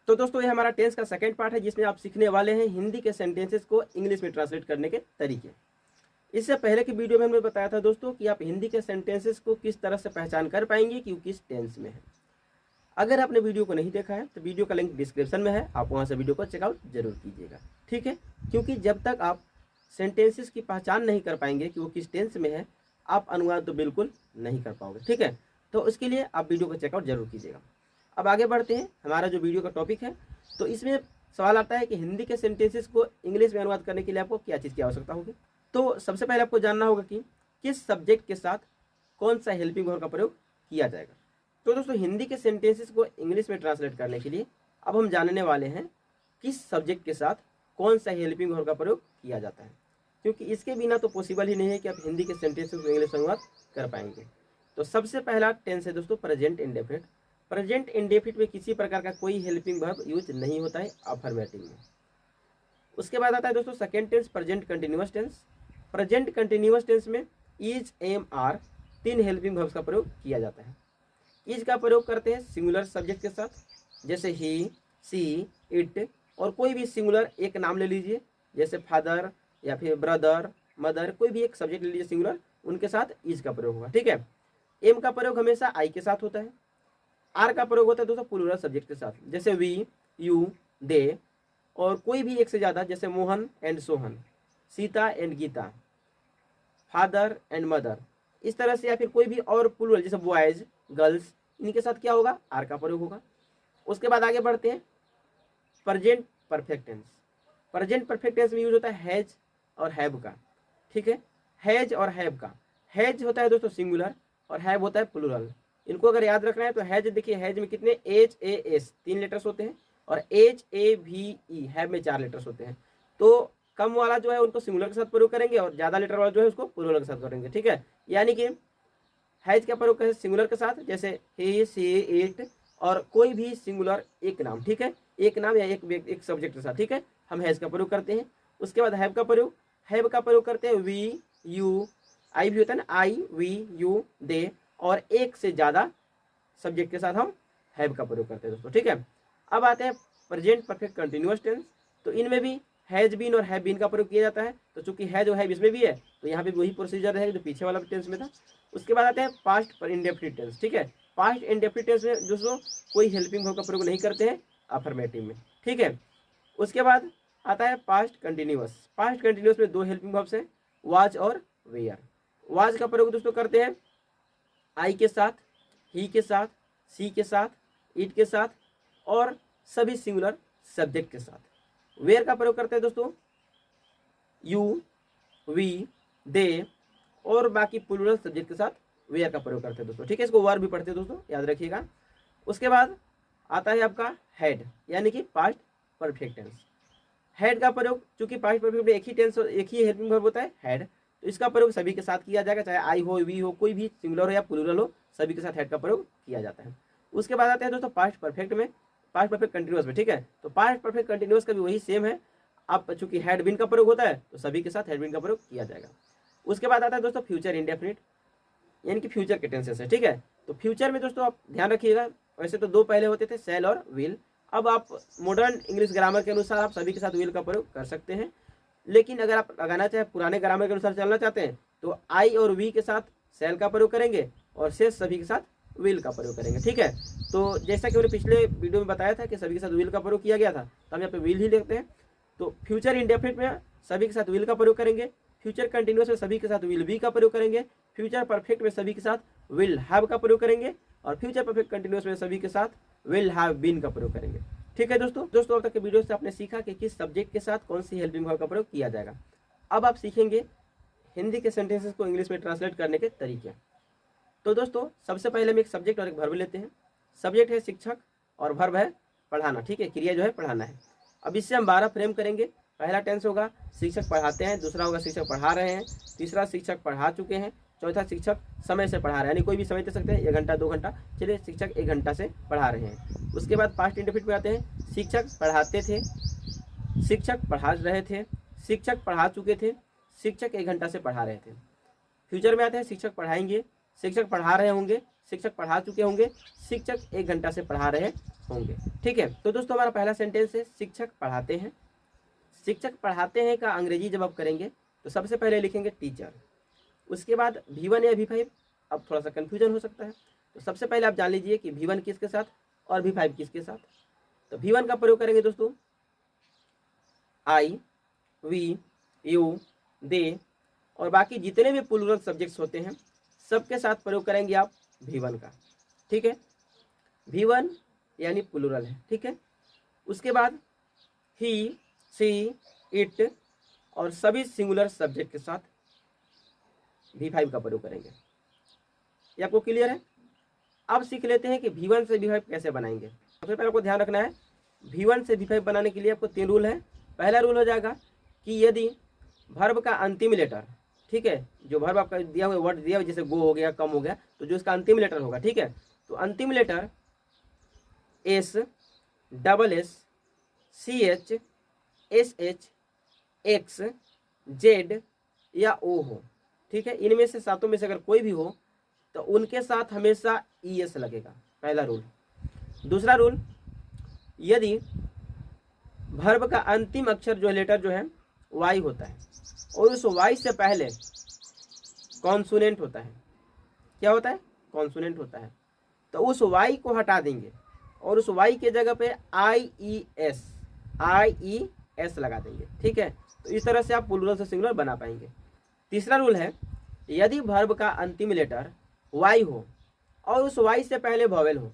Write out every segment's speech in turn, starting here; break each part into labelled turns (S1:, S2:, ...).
S1: तो दोस्तों ये हमारा टेंस का सेकंड पार्ट है, जिसमें आप सीखने वाले हैं हिंदी के सेंटेंसेस को इंग्लिश में ट्रांसलेट करने के तरीके। इससे पहले की वीडियो में हमने बताया था दोस्तों कि आप हिंदी के सेंटेंसेस को किस तरह से पहचान कर पाएंगे कि वो किस टेंस में है। अगर आपने वीडियो को नहीं देखा है तो वीडियो का लिंक डिस्क्रिप्शन में है, आप वहाँ से वीडियो को चेकआउट जरूर कीजिएगा, ठीक है। क्योंकि जब तक आप सेंटेंसेस की पहचान नहीं कर पाएंगे कि वो किस टेंस में है, आप अनुवाद तो बिल्कुल नहीं कर पाओगे, ठीक है। तो उसके लिए आप वीडियो को चेकआउट जरूर कीजिएगा। अब आगे बढ़ते हैं, हमारा जो वीडियो का टॉपिक है, तो इसमें सवाल आता है कि हिंदी के सेंटेंसेस को इंग्लिश में अनुवाद करने के लिए आपको क्या चीज़ की आवश्यकता होगी। तो सबसे पहले आपको जानना होगा कि किस सब्जेक्ट के साथ कौन सा हेल्पिंग वर्ब का प्रयोग किया जाएगा। तो दोस्तों हिंदी के सेंटेंसेस को इंग्लिश में ट्रांसलेट करने के लिए अब हम जानने वाले हैं किस सब्जेक्ट के साथ कौन सा हेल्पिंग वर्ब का प्रयोग किया जाता है, क्योंकि इसके बिना तो पॉसिबल ही नहीं है कि आप हिंदी के सेंटेंसेस को इंग्लिश में अनुवाद कर पाएंगे। तो सबसे पहला टेंस है दोस्तों प्रेजेंट इंडेफिनिट। प्रेजेंट इंडेफिनिट में किसी प्रकार का कोई हेल्पिंग वर्ब यूज नहीं होता है अफर्मेटिव में। उसके बाद आता है दोस्तों second tense present continuous tense. Present continuous tense में is, am, are 3 helping verbs का प्रयोग किया जाता है। इज का प्रयोग करते हैं सिंगुलर सब्जेक्ट के साथ, जैसे ही, सी, इट, और कोई भी सिंगुलर एक नाम ले लीजिए, जैसे फादर या फिर ब्रदर, मदर, कोई भी एक सब्जेक्ट ले लीजिए सिंगुलर, उनके साथ इज का प्रयोग होगा, ठीक है। एम का प्रयोग हमेशा आई के साथ होता है। आर का प्रयोग होता है दोस्तों प्लूरल सब्जेक्ट के साथ, जैसे वी, यू, दे, और कोई भी एक से ज़्यादा, जैसे Mohan and Sohan, Sita and Gita, father and mother, इस तरह से, या फिर कोई भी और प्लूरल जैसे बॉयज, गर्ल्स, इनके साथ क्या होगा, आर का प्रयोग होगा। उसके बाद आगे बढ़ते हैं present perfect tense. Present perfect tense में यूज होता है हैज और हैव का, ठीक है। हैज और हैव का, हैज होता है दोस्तों सिंगुलर और हैव होता है प्लूरल। इनको अगर याद रखना है तो हैज, देखिए हैज में कितने एच, ए, एस 3 लेटर्स होते हैं, और H, A, V, E have में 4 लेटर्स होते हैं। तो कम वाला जो है उनको सिंगुलर के साथ प्रयोग करेंगे, और ज़्यादा लेटर वाला जो है उसको प्लूरल के साथ करेंगे, ठीक है। यानी कि हैज का प्रयोग करें सिंगुलर के साथ, जैसे ही, सी, इट, और कोई भी सिंगुलर एक नाम, ठीक है, एक नाम या एक सब्जेक्ट के साथ, ठीक है, हम हैज का प्रयोग करते हैं। उसके बाद हैव का प्रयोग करते हैं वी, यू, आई भी होता है ना, आई, वी, यू, दे, और एक से ज़्यादा सब्जेक्ट के साथ हम हैव का प्रयोग करते हैं दोस्तों, ठीक है। अब आते हैं प्रेजेंट परफेक्ट कंटिन्यूअस टेंस। तो इनमें भी हैज बीन और हैव बीन का प्रयोग किया जाता है। तो चूंकि हैज और हैव इसमें भी है, तो यहाँ पे वही प्रोसीजर रहेगा जो पीछे वाला टेंस में था। उसके बाद आते हैं पास्ट पर इंडेफिनिट टेंस, ठीक है। पास्ट इंडेफिनिट टेंस में दोस्तों कोई हेल्पिंग वर्ब का प्रयोग नहीं करते हैं अफर्मेटिव में, ठीक है। उसके बाद आता है पास्ट कंटिन्यूअस। पास्ट कंटिन्यूअस में 2 हेल्पिंग वर्ब्स हैं, वाज और वेयर। वाज का प्रयोग दोस्तों करते हैं आई के साथ, ही के साथ, सी के साथ, इट के साथ, और सभी सिंगुलर सब्जेक्ट के साथ। वेयर का प्रयोग करते हैं दोस्तों यू, वी, दे, और बाकी प्लूरल सब्जेक्ट के साथ वेयर का प्रयोग करते हैं दोस्तों, ठीक है। इसको वर्ब भी पढ़ते हैं दोस्तों, याद रखिएगा। उसके बाद आता है आपका हेड, यानी कि पास्ट परफेक्ट टेंस। हेड का प्रयोग, चूंकि पास्ट परफेक्ट में एक ही टेंस, एक ही हेल्पिंग वर्ब होता है हेड, तो इसका प्रयोग सभी के साथ किया जाएगा, चाहे आई हो, वी हो, कोई भी सिंगुलर हो या प्लूरल हो, सभी के साथ हेड का प्रयोग किया जाता है। उसके बाद आते हैं दोस्तों पास्ट परफेक्ट में, पास्ट परफेक्ट कंटिन्यूअस में, ठीक है। तो पास्ट परफेक्ट कंटिन्यूअस का भी वही सेम है, आप चूंकि हैड बीन का प्रयोग होता है तो सभी के साथ हैड बीन का प्रयोग किया जाएगा। उसके बाद आता है दोस्तों फ्यूचर इंडेफिनिट, यानी कि फ्यूचर के टेंसेस है, ठीक है। तो फ्यूचर में दोस्तों आप ध्यान रखिएगा, वैसे तो 2 पहले होते थे, सेल और विल। अब आप मॉडर्न इंग्लिश ग्रामर के अनुसार आप सभी के साथ विल का प्रयोग कर सकते हैं, लेकिन अगर आप लगाना चाहे पुराने ग्रामर के अनुसार चलना चाहते हैं तो आई और वी के साथ सेल का प्रयोग करेंगे, और शेष सभी के साथ विल का प्रयोग करेंगे, ठीक है। तो जैसा कि मैंने पिछले वीडियो में बताया था कि सभी के साथ विल का प्रयोग किया गया था, तो हम यहाँ पे विल ही लिखते हैं। तो फ्यूचर इंडेफिनिट में सभी के साथ विल का प्रयोग करेंगे, फ्यूचर कंटिन्यूअस में सभी के साथ विल बी का प्रयोग करेंगे, फ्यूचर परफेक्ट में सभी के साथ विल हैव का प्रयोग करेंगे, और फ्यूचर परफेक्ट कंटिन्यूअस में सभी के साथ विल हैव बीन का प्रयोग करेंगे, ठीक है दोस्तों। अब तक के वीडियो से आपने सीखा कि किस सब्जेक्ट के साथ कौन सी हेल्पिंग वर्ब का प्रयोग किया जाएगा। अब आप सीखेंगे हिंदी के सेंटेंसेस को इंग्लिश में ट्रांसलेट करने के तरीके। तो दोस्तों सबसे पहले हम एक सब्जेक्ट और एक वर्ब लेते हैं। सब्जेक्ट है शिक्षक और वर्ब है पढ़ाना, ठीक है, क्रिया जो है पढ़ाना है। अब इससे हम 12 फ्रेम करेंगे। पहला टेंस होगा शिक्षक पढ़ाते हैं, दूसरा होगा शिक्षक पढ़ा रहे हैं, तीसरा शिक्षक पढ़ा चुके हैं, चौथा शिक्षक समय से पढ़ा रहे हैं, यानी कोई भी समय दे सकते हैं, 1 घंटा 2 घंटा, चलिए शिक्षक 1 घंटा से पढ़ा रहे हैं। उसके बाद पास्ट इंडेफिनिट में आते हैं, शिक्षक पढ़ाते थे, शिक्षक पढ़ा रहे थे, शिक्षक पढ़ा चुके थे, शिक्षक 1 घंटा से पढ़ा रहे थे। फ्यूचर में आते हैं शिक्षक पढ़ाएंगे, शिक्षक पढ़ा रहे होंगे, शिक्षक पढ़ा चुके होंगे, शिक्षक 1 घंटा से पढ़ा रहे होंगे। ठीक है, तो दोस्तों हमारा पहला सेंटेंस है शिक्षक पढ़ाते हैं। शिक्षक पढ़ाते हैं का अंग्रेजी जब आप करेंगे तो सबसे पहले लिखेंगे टीचर, उसके बाद V1 या V5। अब थोड़ा सा कन्फ्यूजन हो सकता है, तो सबसे पहले आप जान लीजिए कि V1 किसके साथ और V5 किसके साथ। तो V1 का प्रयोग करेंगे दोस्तों आई, वी, यू, दे और बाकी जितने भी प्लूरल सब्जेक्ट्स होते हैं सबके साथ प्रयोग करेंगे आप V1 का। ठीक है, V1 यानी प्लूरल है। ठीक है, उसके बाद ही, सी, इट और सभी सिंगुलर सब्जेक्ट के साथ V5 का प्रयोग करेंगे। ये आपको क्लियर है? अब सीख लेते हैं कि V1 से V5 कैसे बनाएंगे। सबसे पहले आपको ध्यान रखना है V1 से V5 बनाने के लिए आपको 3 रूल है। पहला रूल हो जाएगा कि यदि वर्ब का अंतिम लेटर, ठीक है, जो वर्ब आपका दिया हुआ वर्ड दिया हुआ जैसे गो हो गया, कम हो गया, तो जो इसका अंतिम लेटर होगा, ठीक है, तो अंतिम letter S, double S, C H, S H, X, Z या ओ हो। ठीक है, इनमें से सातों में से अगर कोई भी हो तो उनके साथ हमेशा ई एस लगेगा, पहला रूल। दूसरा रूल, यदि वर्ब का अंतिम अक्षर जो लेटर जो है वाई होता है और उस वाई से पहले कॉन्सोनेंट होता है, क्या होता है? कॉन्सोनेंट होता है, तो उस वाई को हटा देंगे और उस वाई के जगह पे आई ई एस लगा देंगे। ठीक है, तो इस तरह से आप प्लूरल से सिंगुलर बना पाएंगे। तीसरा रूल है, यदि वर्ब का अंतिम लेटर वाई हो और उस वाई से पहले वॉवेल हो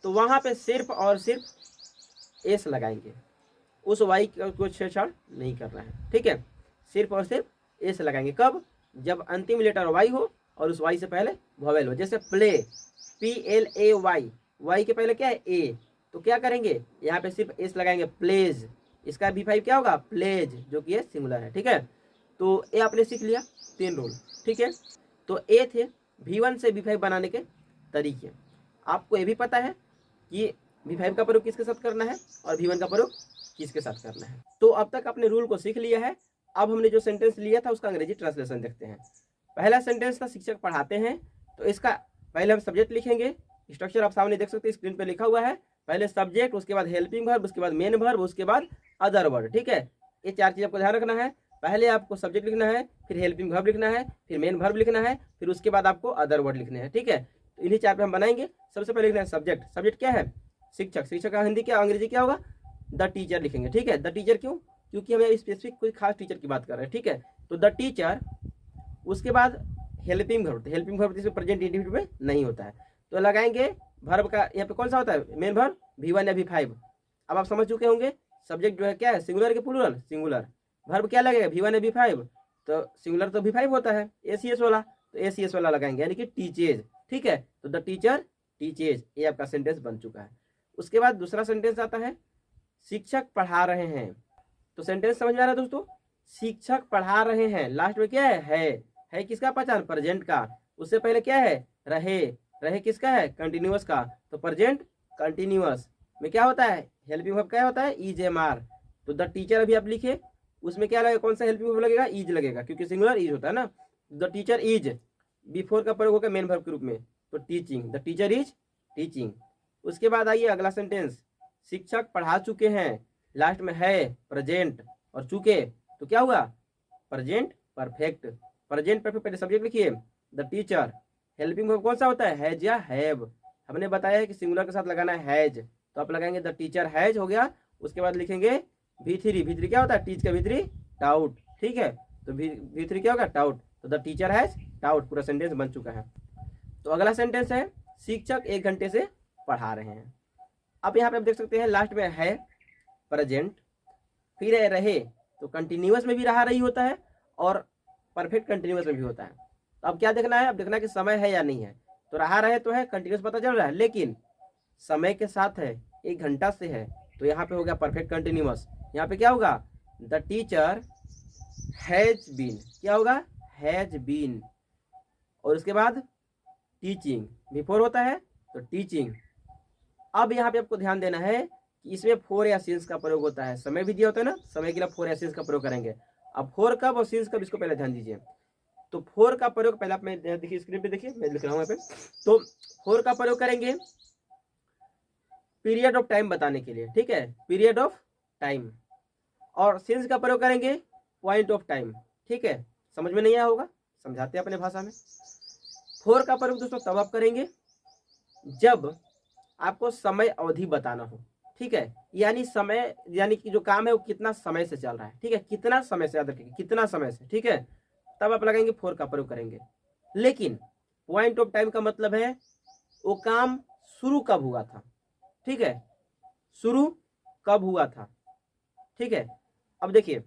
S1: तो वहाँ पे सिर्फ और सिर्फ एस लगाएंगे, उस वाई को छेड़छाड़ नहीं करना है। ठीक है, सिर्फ और सिर्फ एस लगाएंगे। कब? जब अंतिम लेटर वाई हो और उस वाई से पहले वॉवेल हो। जैसे प्ले, PLAY, वाई के पहले क्या है? ए, तो क्या करेंगे? यहाँ पे सिर्फ एस लगाएंगे, प्लेज। इसका V5 क्या होगा? प्लेज, जो कि ये सिंगुलर है। ठीक है, तो ये आपने सीख लिया 3 रूल। ठीक है, तो ये थे V1 से V5 बनाने के तरीके। आपको ये भी पता है कि V5 का प्रयोग किसके साथ करना है और V1 का प्रयोग किसके साथ करना है। तो अब तक आपने रूल को सीख लिया है। अब हमने जो सेंटेंस लिया था उसका अंग्रेजी ट्रांसलेशन देखते हैं। पहला सेंटेंस था शिक्षक पढ़ाते हैं, तो इसका पहले हम सब्जेक्ट लिखेंगे। स्ट्रक्चर आप सामने देख सकते हैं, स्क्रीन पे लिखा हुआ है। पहले सब्जेक्ट, उसके बाद हेल्पिंग वर्ब, उसके बाद मेन वर्ब, उसके बाद अदर वर्ड। ठीक है, ये 4 चीज आपको ध्यान रखना है। पहले आपको सब्जेक्ट लिखना है, फिर हेल्पिंग वर्ब लिखना है, फिर मेन वर्ब लिखना है, फिर उसके बाद आपको अदर वर्ड लिखने हैं। ठीक है, तो इन्हीं 4 पे हम बनाएंगे। सबसे पहले लिखना है सब्जेक्ट। सब्जेक्ट क्या है? शिक्षक। शिक्षक का हिंदी क्या, अंग्रेजी क्या होगा? द टीचर लिखेंगे। ठीक है, द टीचर क्यों? क्योंकि हमें स्पेसिफिक कोई खास टीचर की बात कर रहे हैं। ठीक है, तो द टीचर। उसके बाद हेल्पिंग वर्ब। हेल्पिंग वर्ब जिसमें प्रेजेंट इंडिविजुअल में नहीं होता है, तो लगाएंगे वर्ब का यहाँ पे कौन सा होता है? मेन वर्ब, V1 या V5। अब आप समझ चुके होंगे सब्जेक्ट जो है क्या है, सिंगुलर के प्लूरल? सिंगुलर। वर्ब क्या लगेगा? V1 या V5, तो सिंगुलर तो V5 होता है, ACS वाला, तो ACS वाला लगाएंगे, यानी कि टीचेज। ठीक है, तो द टीचर टीचेज, ये आपका सेंटेंस बन चुका है। उसके बाद दूसरा सेंटेंस आता है शिक्षक पढ़ा रहे हैं। तो सेंटेंस समझ में आ रहा है दोस्तों? शिक्षक पढ़ा रहे हैं, लास्ट में क्या है किसका पहचान? प्रेजेंट का। उससे पहले क्या है? रहे। रहे किसका है? कंटिन्यूअस का, तो प्रेजेंट कंटिन्यूअस में क्या होता है? हेल्पिंग वर्ब क्या होता है? Is, am, are. तो द टीचर अभी आप लिखे, उसमें क्या लगेगा? कौन सा हेल्पिंग वर्ब लगेगा? इज लगेगा, क्योंकि सिंगुलर इज होता है ना। द टीचर इज, बिफोर का प्रयोग होगा मेन वर्ब के रूप में, तो teaching, the teacher is teaching. उसके बाद आइए अगला सेंटेंस, शिक्षक पढ़ा चुके हैं, लास्ट में है प्रेजेंट और चुके, तो क्या हुआ? Present perfect. प्रेजेंट परफेक्ट, पहले सब्जेक्ट लिखिए द टीचर। हेल्पिंग वर्ब कौन सा होता है? हैज या हैव। हमने बताया है कि सिंगुलर के साथ लगाना है हैज, तो आप लगाएंगे द टीचर हैज, हो गया। उसके बाद लिखेंगे V3 क्या होता है? टीच का V3 टाउट। ठीक है, तो V3 क्या होगा? टाउट, तो द टीचर हैज टाउट। पूरा सेंटेंस बन चुका है। तो अगला सेंटेंस है शिक्षक 1 घंटे से पढ़ा रहे हैं। अब यहाँ पे आप देख सकते हैं लास्ट में है प्रेजेंट, फिर है रहे, तो कंटिन्यूअस में भी रहा रही होता है और परफेक्ट कंटिन्यूअस में भी होता है। तो अब क्या देखना है? अब देखना है कि समय है या नहीं है। तो रहा रहे तो है, कंटिन्यूअस पता चल रहा है, लेकिन समय के साथ है, 1 घंटा से है, तो यहाँ पे हो गया परफेक्ट कंटिन्यूअस। यहाँ पे क्या होगा? द टीचर हैज बीन, क्या होगा? Has been. और उसके बाद टीचिंग, बिफोर होता है तो टीचिंग। अब यहाँ पे आपको ध्यान देना है कि इसमें फोर या सिंस का प्रयोग होता है। समय भी दिया होता है ना, समय के लिए फोर या सिंस का प्रयोग करेंगे। अब फोर कब और सिंस कब, इसको पहले ध्यान दीजिए। तो फोर का प्रयोग पहले आप, मैं देखिए स्क्रीन पे देखिए, मैं लिख रहा हूँ यहाँ पे। तो फोर का प्रयोग करेंगे पीरियड ऑफ टाइम बताने के लिए, ठीक है, पीरियड ऑफ टाइम। और सिंस का प्रयोग करेंगे पॉइंट ऑफ टाइम, ठीक है। समझ में नहीं आया होगा, समझाते हैं अपने भाषा में। फोर का प्रयोग दोस्तों तब आप करेंगे जब आपको समय अवधि बताना हो, ठीक है, यानी समय, यानी कि जो काम है वो कितना समय से चल रहा है, ठीक है, कितना समय से, याद रखिए कितना समय से, ठीक है, तब आप लगाएंगे फोर का प्रयोग करेंगे। लेकिन पॉइंट ऑफ टाइम का मतलब है वो काम शुरू कब हुआ था, ठीक है, शुरू कब हुआ था, ठीक है। अब देखिए,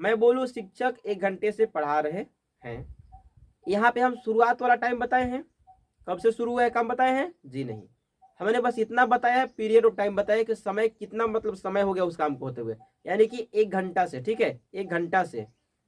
S1: मैं बोलूं शिक्षक 1 घंटे से पढ़ा रहे हैं, यहाँ पे हम शुरुआत वाला टाइम बताए हैं, कब से शुरू हुआ है काम बताए हैं जी नहीं, हमने बस इतना बताया है, पीरियड ऑफ टाइम बताया कि समय कितना, मतलब समय हो गया उस काम को होते हुए, यानी कि 1 घंटा से, ठीक है, 1 घंटा से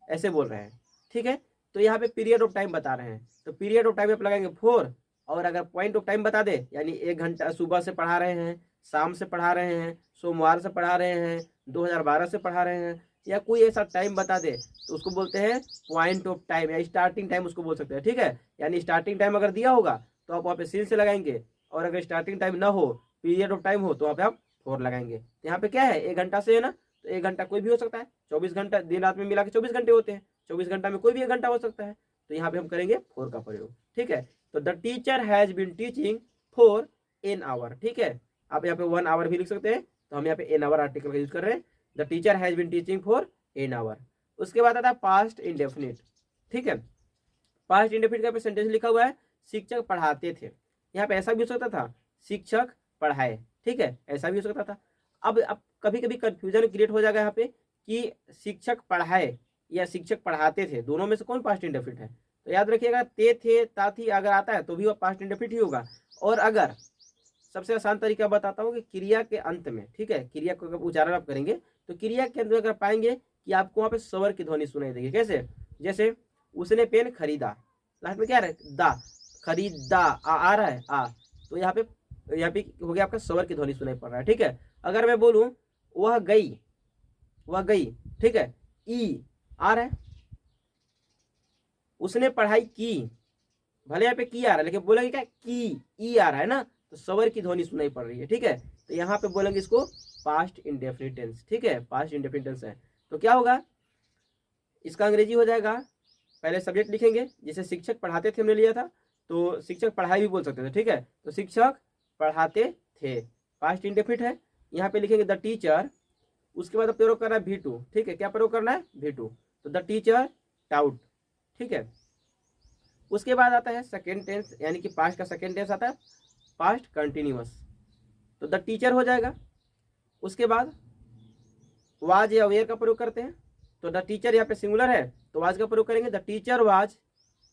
S1: ऐसे बोल रहे हैं, ठीक है। तो यहाँ पे पीरियड ऑफ टाइम बता रहे हैं, तो पीरियड ऑफ टाइम आप लगाएंगे 4। और अगर पॉइंट ऑफ टाइम बता दे, यानी 1 घंटा सुबह से पढ़ा रहे हैं, शाम से पढ़ा रहे हैं, सोमवार से पढ़ा रहे हैं, 2012 से पढ़ा रहे हैं, या कोई ऐसा टाइम बता दे, तो उसको बोलते हैं पॉइंट ऑफ टाइम, या स्टार्टिंग टाइम उसको बोल सकते हैं, ठीक है। यानी स्टार्टिंग टाइम अगर दिया होगा तो आप वहाँ पे सील से लगाएंगे, और अगर स्टार्टिंग टाइम ना हो, पीरियड ऑफ टाइम हो, तो वहाँ पे आप 4 लगाएंगे। तो यहाँ पे क्या है, 1 घंटा से है ना, तो 1 घंटा कोई भी हो सकता है, 24 घंटा दिन रात में मिला के 24 घंटे होते हैं, 24 घंटा में कोई भी 1 घंटा हो सकता है, तो यहाँ पे हम करेंगे 4 का प्रयोग, ठीक है। तो the teacher has been teaching for an hour, ठीक है, आप यहाँ पे 1 आवर भी लिख सकते हैं, तो हम यहाँ पे एन आवर आर्टिकल का यूज कर रहे हैं, the teacher has been teaching for an hour. उसके बाद आता है पास्ट इंडेफिनिट, ठीक है। पास्ट इंडेफिनिट का सेंटेंस लिखा हुआ है शिक्षक पढ़ाते थे, यहाँ पे ऐसा भी हो सकता था शिक्षक पढ़ाए, ठीक है, ऐसा भी हो सकता था। अब कभी कभी कंफ्यूजन क्रिएट हो जाएगा यहाँ पे कि शिक्षक पढ़ाए या शिक्षक पढ़ाते थे, दोनों में से कौन पास्ट इंडेफिनिट है। तो याद रखिएगा, ते थे ता थी अगर आता है तो भी वो पास्ट इंडेफिनिट ही होगा। और अगर सबसे आसान तरीका बताता हूँ कि क्रिया के अंत में, ठीक है, क्रिया को अगर उच्चारण आप करेंगे तो क्रिया के अंत में अगर पाएंगे कि आपको वहाँ पे स्वर की ध्वनि सुनाई देगी, कैसे, जैसे उसने पेन खरीदा, लास्ट में क्या रहे दा, खरीदा आ रहा है आ, तो यहाँ पे हो गया आपका स्वर की ध्वनि सुनाई पड़ रहा है, ठीक है। अगर मैं बोलूं वह गई, ठीक है, ई आ रहा है, उसने पढ़ाई की, भले यहाँ पे की आ रहा है लेकिन बोलेंगे क्या की, ई आ रहा है ना, तो स्वर की ध्वनि सुनाई पड़ रही है, ठीक है। तो यहाँ पे बोलेंगे इसको पास्ट इंडेफिनिट टेंस, ठीक है, पास्ट इंडेफिनिट टेंस है। तो क्या होगा, इसका अंग्रेजी हो जाएगा, पहले सब्जेक्ट लिखेंगे, जैसे शिक्षक पढ़ाते थे हमने लिया था, तो शिक्षक पढ़ाई भी बोल सकते थे, ठीक है, तो शिक्षक पढ़ाते थे, पास्ट इंडेफिनिट है। यहाँ पे लिखेंगे द टीचर, उसके बाद प्रयोग करना है V2, ठीक है, क्या प्रयोग करना है V2, तो द टीचर टाउट, ठीक है। उसके बाद आता है सेकेंड टेंस, यानी कि पास्ट का सेकेंड टेंस आता है पास्ट कंटिन्यूअस, तो द टीचर हो जाएगा। उसके बाद वाज या वेयर का प्रयोग करते हैं, तो द टीचर यहाँ पे सिंगुलर है तो वाज का प्रयोग करेंगे, the teacher was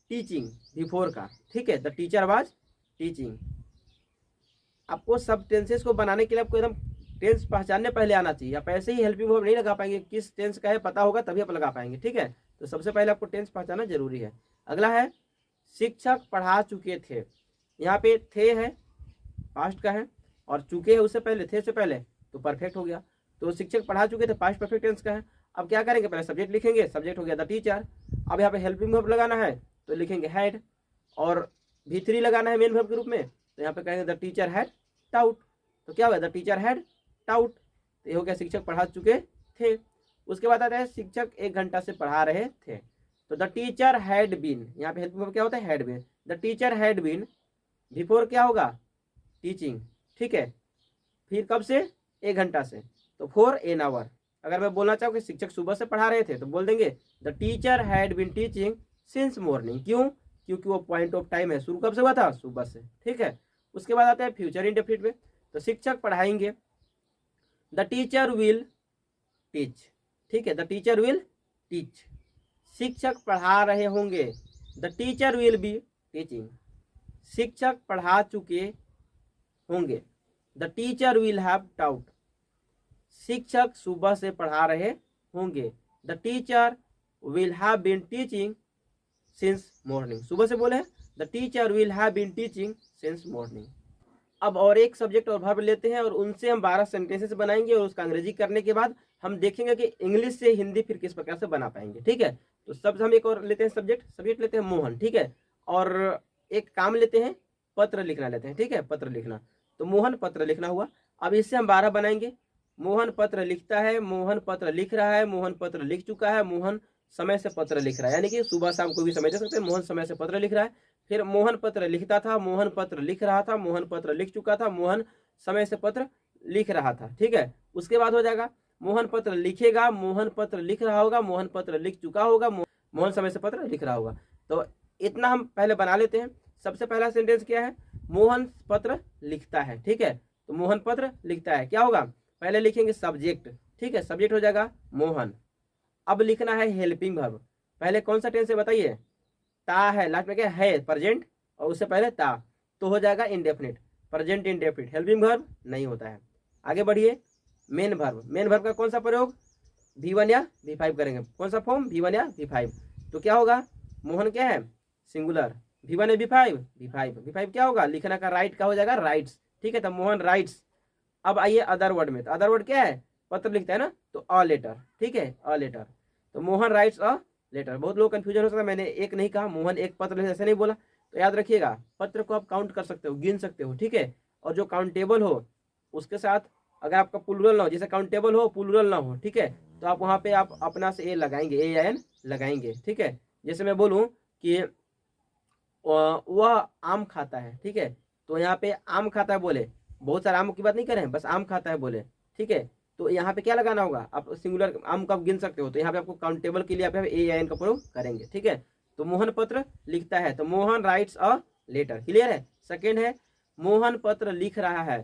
S1: teaching before का, ठीक है, द टीचर वाज टीचिंग। आपको सब टेंसेस को बनाने के लिए आपको एकदम टेंस पहचानने पहले आना चाहिए, आप ऐसे ही हेल्पिंग वर्ब नहीं लगा पाएंगे, किस टेंस का है पता होगा तभी आप लगा पाएंगे, ठीक है। तो सबसे पहले आपको टेंस पहचानना जरूरी है। अगला है शिक्षक पढ़ा चुके थे, यहाँ पे थे है पास्ट का है, और चुके है उससे पहले, थे से पहले, तो परफेक्ट हो गया, तो शिक्षक पढ़ा चुके थे पास्ट परफेक्ट टेंस का है। अब क्या करेंगे, पहले सब्जेक्ट लिखेंगे, सब्जेक्ट हो गया द टीचर। अब यहाँ पे हेल्पिंग वर्ब लगाना है तो लिखेंगे हैड, और V3 लगाना है मेन वर्ब के रूप में, तो यहाँ पे कहेंगे द टीचर हैड टाउट, तो क्या हुआ द टीचर हैड टाउट, तो ये हो गया शिक्षक पढ़ा चुके थे। उसके बाद आता है शिक्षक 1 घंटा से पढ़ा रहे थे, तो द टीचर हैड बीन, यहाँ पे हेल्पिंग वर्ब क्या होता है had been, the teacher had been before क्या होगा टीचिंग, ठीक है, फिर कब से 1 घंटा से, तो 4 एन आवर। अगर मैं बोलना चाहूँ कि शिक्षक सुबह से पढ़ा रहे थे तो बोल देंगे the teacher had been teaching since morning, क्यों, क्योंकि वो पॉइंट ऑफ टाइम है, शुरू कब से हुआ था सुबह से, ठीक है। उसके बाद आता है फ्यूचर इंडेफिनिट में, तो शिक्षक पढ़ाएंगे, द टीचर विल टीच, ठीक है, द टीचर विल टीच। शिक्षक पढ़ा रहे होंगे, the teacher will be teaching. शिक्षक पढ़ा चुके होंगे, the teacher will have taught. शिक्षक सुबह से पढ़ा रहे होंगे, the teacher will have been teaching since morning, सुबह से बोले the teacher will have been teaching since morning. अब और एक सब्जेक्ट और वर्ब लेते हैं और उनसे हम 12 सेंटेंसेस बनाएंगे, और उसका अंग्रेजी करने के बाद हम देखेंगे कि इंग्लिश से हिंदी फिर किस प्रकार से बना पाएंगे, ठीक है। तो सब हम एक और लेते हैं सब्जेक्ट लेते हैं मोहन, ठीक है। और एक काम लेते हैं, पत्र लिखना लेते हैं, ठीक है, पत्र लिखना। तो मोहन पत्र लिखना हुआ। अब इससे हम 12 बनाएंगे। मोहन पत्र लिखता है, मोहन पत्र लिख रहा है, मोहन पत्र लिख चुका है, मोहन समय से पत्र लिख रहा है, यानी कि सुबह शाम कोई भी समय दे सकते हैं। मोहन समय से पत्र लिख रहा है। फिर मोहन पत्र लिखता था, मोहन पत्र लिख रहा था, मोहन पत्र लिख चुका था, मोहन समय से पत्र लिख रहा था, ठीक है। उसके बाद हो जाएगा मोहन पत्र लिखेगा, मोहन पत्र लिख रहा होगा, मोहन पत्र लिख चुका होगा, मोहन समय से पत्र लिख रहा होगा। तो इतना हम पहले बना लेते हैं। सबसे पहला सेंटेंस क्या है, मोहन पत्र लिखता है, ठीक है। तो मोहन पत्र लिखता है, क्या होगा, पहले लिखेंगे सब्जेक्ट, ठीक है, सब्जेक्ट हो जाएगा मोहन। अब लिखना है हेल्पिंग वर्ब। पहले कौन सा टेंस है बताइए, ता है, लास्ट में क्या है, प्रेजेंट, और उससे पहले ता, तो हो जाएगा indefinite, present indefinite. Helping verb नहीं होता है। आगे बढ़िए, मेन वर्ब। मेन वर्ब का कौन सा प्रयोग, V1 या V5 करेंगे। कौन सा फॉर्म, V1 या V5। तो क्या होगा, मोहन क्या है, सिंगुलर, V1 या V5 क्या होगा, लिखना का राइट का हो जाएगा राइट्स, ठीक है। तो मोहन राइट्स। अब आइए अदर वर्ड में। तो अदर वर्ड क्या है, पत्र लिखता है ना, तो अ लेटर, ठीक है, अ लेटर। तो मोहन राइट्स अ लेटर। बहुत लोग कंफ्यूजन हो सकता है, मैंने एक नहीं कहा, मोहन एक पत्र लिखता, ऐसे नहीं बोला। तो याद रखिएगा, पत्र को आप काउंट कर सकते हो, गिन सकते हो, ठीक है। और जो काउंटेबल हो उसके साथ, अगर आपका प्लूरल ना हो, जैसे काउंटेबल हो प्लूरल ना हो, ठीक है, तो आप वहाँ पे आप अपना से ए लगाएंगे, ए या एन लगाएंगे, ठीक है। जैसे मैं बोलूँ कि वह आम खाता है, ठीक है, तो यहाँ पे आम खाता है बोले, बहुत सारे आम की बात नहीं करें, बस आम खाता है बोले, ठीक है। तो यहाँ पे क्या लगाना होगा, आप सिंगुलर आम को आप गिन सकते हो, तो यहाँ पे आपको काउंटेबल के लिए आप ए या एन का प्रयोग करेंगे, ठीक है। तो मोहन पत्र लिखता है, तो Mohan writes a letter, clear है। सेकेंड है, मोहन पत्र लिख रहा है।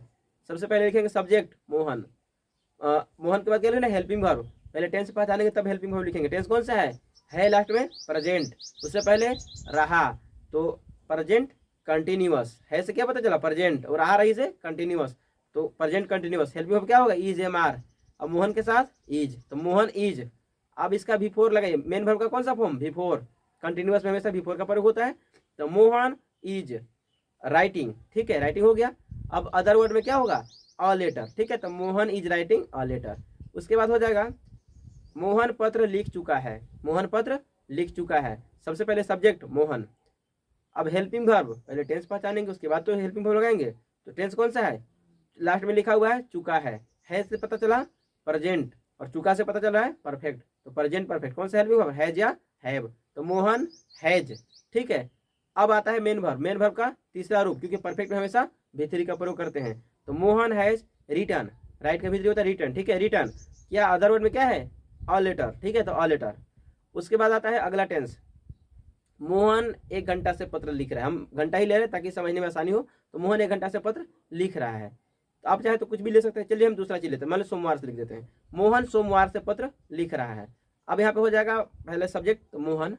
S1: सबसे पहले लिखेंगे सब्जेक्ट मोहन, मोहन के बाद क्या लिखना, हेल्पिंग वर्ब। पहले टेंस पहचानेंगे तब हेल्पिंग वर्ब लिखेंगे। टेंस कौन सा है लास्ट में प्रेजेंट, उससे पहले रहा, तो प्रेजेंट कंटिन्यूअस, है से क्या पता चला प्रेजेंट, और आ रही से कंटिन्यूअस, तो प्रेजेंट कंटिन्यूअस। हेल्पिंग वर्ब क्या होगा, इज एम आर। अब मोहन के साथ इज, तो मोहन इज। अब इसका V4 लगाइए, मेन वर्ब का कौन सा फॉर्म, V4, कंटिन्यूअस में हमेशा V4 का प्रयोग होता है। तो मोहन इज राइटिंग, ठीक है, राइटिंग हो गया। अब अदर वर्ड में क्या होगा, अ लेटर, ठीक है। तो Mohan is writing a letter. उसके बाद हो जाएगा मोहन पत्र लिख चुका है, मोहन पत्र लिख चुका है। सबसे पहले सब्जेक्ट मोहन। अब हेल्पिंग वर्ब, पहले टेंस पहचानेंगे उसके बाद तो हेल्पिंग वर्ब लगाएंगे। तो टेंस कौन सा है, लास्ट में लिखा हुआ है चुका है से पता चला प्रेजेंट, और चुका से पता चल रहा है परफेक्ट, तो प्रेजेंट परफेक्ट कौन सा हेल्पिंग वर्ब, हैज या हैव। तो मोहन हैज, ठीक है। अब आता है मेन वर्ब। मेन वर्ब का तीसरा रूप, क्योंकि परफेक्ट में हमेशा V3 का प्रयोग करते हैं। तो मोहन हैज रिटर्न, राइट का V3 होता है रिटर्न, ठीक है, रिटर्न। या अदर वर्ड में क्या है, अ लेटर, ठीक है, तो अ लेटर। उसके बाद आता है अगला टेंस, मोहन 1 घंटा से पत्र लिख रहा है। हम घंटा ही ले रहे हैं ताकि समझने में आसानी हो। तो मोहन 1 घंटा से पत्र लिख रहा है। तो आप चाहे तो कुछ भी ले सकते हैं। चलिए हम दूसरा चीज लेते हैं, मान लो सोमवार से लिख देते हैं, मोहन सोमवार से पत्र लिख रहा है। अब यहाँ पे हो जाएगा पहले सब्जेक्ट तो मोहन।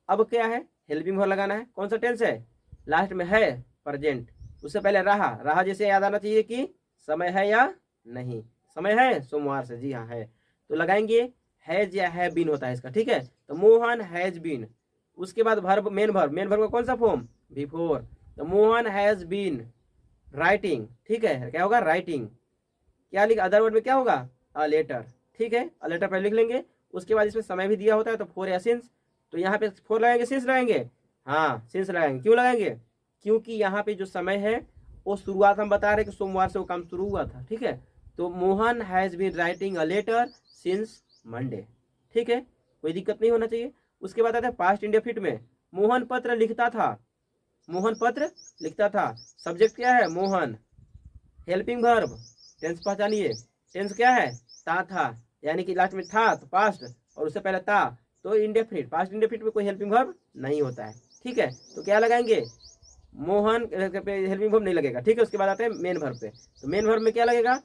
S1: अब क्या है, हेल्पिंग वर्ब लगाना है। कौन सा टेंस है, लास्ट में है प्रेजेंट, उससे पहले रहा जैसे याद आना चाहिए कि समय है या नहीं, समय है सोमवार से, जी हाँ है, तो लगाएंगे हैज या है बीन होता है इसका, ठीक है। तो मोहन हैज बीन। उसके बाद वर्ब, मेन वर्ब का कौन सा फॉर्म, V4। तो मोहन हैज बीन राइटिंग, ठीक है, क्या होगा राइटिंग। क्या लिख, अदर वर्ड में क्या होगा, अ लेटर, ठीक है, अ लेटर पहले लिख लेंगे। उसके बाद इसमें समय भी दिया होता है, तो 4 या सिंस, तो यहाँ पे 4 लगाएंगे, सिंस लगाएंगे, हाँ सिंस लगाएंगे। क्यों लगाएंगे, क्योंकि यहाँ पे जो समय है वो शुरुआत हम बता रहे कि सोमवार से वो काम शुरू हुआ था, ठीक है। तो Mohan has been writing a letter since Monday, ठीक है, कोई दिक्कत नहीं होना चाहिए। उसके बाद आता है पास्ट इंडेफिनिट में, मोहन पत्र लिखता था, मोहन पत्र लिखता था। सब्जेक्ट क्या है, मोहन। हेल्पिंग वर्ब, टेंस पहचानिए, टेंस क्या है, ता था, यानी कि लास्ट में था तो पास्ट, और उससे पहले था तो इंडेफिनिट। पास्ट इंडेफिनिट में कोई हेल्पिंग वर्ब नहीं होता है, ठीक है। तो क्या लगाएंगे, मोहन पे हेल्पिंग वर्ब नहीं लगेगा, ठीक है। उसके बाद आते हैं मेन वर्ब पे। तो मेन वर्ब में क्या लगेगा,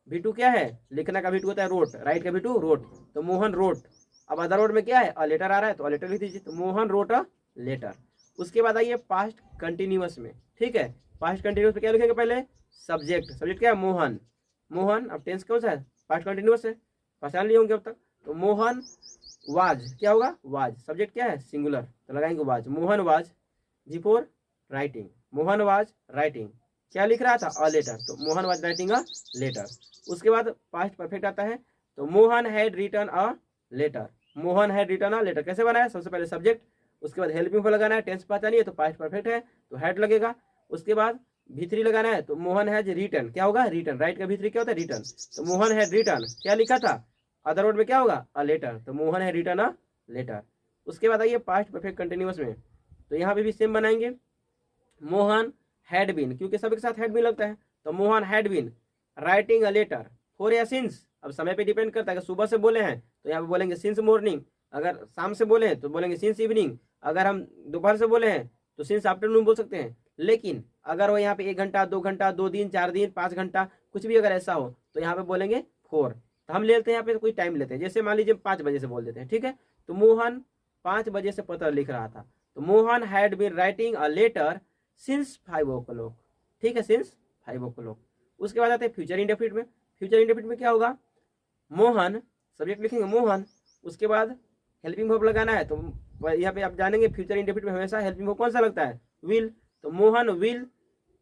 S1: V2 क्या है, लिखना का V2 होता है रोट, राइट का V2 रोट, तो मोहन रोट। अब अदर वर्ड में क्या है, अ लेटर आ रहा है तो अ लेटर लिख दीजिए, तो मोहन रोट अ लेटर। उसके बाद आइए पास्ट कंटिन्यूअस में, ठीक है। पास्ट कंटिन्यूअस में क्या लिखेंगे, पहले सब्जेक्ट क्या है, मोहन। अब टेंस कौन सा है, पास्ट कंटिन्यूअस है, पहचान लिए होंगे अब तक। तो मोहन वाज, क्या होगा वाज, सब्जेक्ट क्या है सिंगुलर, तो लगाएंगे was, Mohan was. V4 writing, Mohan was writing, क्या लिख रहा था, अ लेटर, तो Mohan was writing a letter. उसके बाद पास्ट परफेक्ट आता है, तो Mohan had written a letter, Mohan had written a letter. कैसे बनाया, सबसे पहले सब्जेक्ट, उसके बाद हेल्पिंग वर्ब लगाना है, टेंस पहचानिए तो पास्ट परफेक्ट है तो हैड लगेगा। उसके बाद V3 लगाना है तो मोहन हैज रिटन, क्या होगा रिटन, राइट का V3 क्या होता है रिटन, तो मोहन हैड रिटन क्या लिखा था अदर वर्ड में क्या होगा अ लेटर, तो Mohan had written a letter. उसके बाद आइए पास्ट परफेक्ट कंटिन्यूअस में, तो यहाँ पे भी सेम बनाएंगे, मोहन हैड बीन, क्योंकि सबके साथ हैड बीन लगता है, तो Mohan had been writing a letter for या सिंस, अब समय पे डिपेंड करता है, अगर सुबह से बोले हैं तो यहाँ पे बोलेंगे सिंस मॉर्निंग, अगर शाम से बोले हैं तो बोलेंगे सिंस इवनिंग, अगर हम दोपहर से बोले हैं तो सिंस आफ्टरनून बोल सकते हैं। लेकिन अगर वो यहाँ पे 1 घंटा 2 घंटा 2 दिन 4 दिन 5 घंटा कुछ भी अगर ऐसा हो तो यहाँ पे बोलेंगे फोर। तो हम लेते हैं यहाँ पे कोई टाइम लेते हैं, जैसे मान लीजिए 5 बजे से बोल देते हैं, ठीक है, तो मोहन 5 बजे से पत्र लिख रहा था, तो Mohan had been writing a letter since 5 o'clock, ठीक है, सिंस 5 o'clock। उसके बाद आते हैं फ्यूचर इंडेफिनिट में, फ्यूचर इंडेफिनिट में क्या होगा, मोहन सब्जेक्ट लिखेंगे मोहन, उसके बाद हेल्पिंग वर्ब लगाना है, तो यहाँ पे आप जानेंगे फ्यूचर इंडेफिनिट में हमेशा हेल्पिंग वर्ब कौन सा लगता है विल, तो मोहन विल,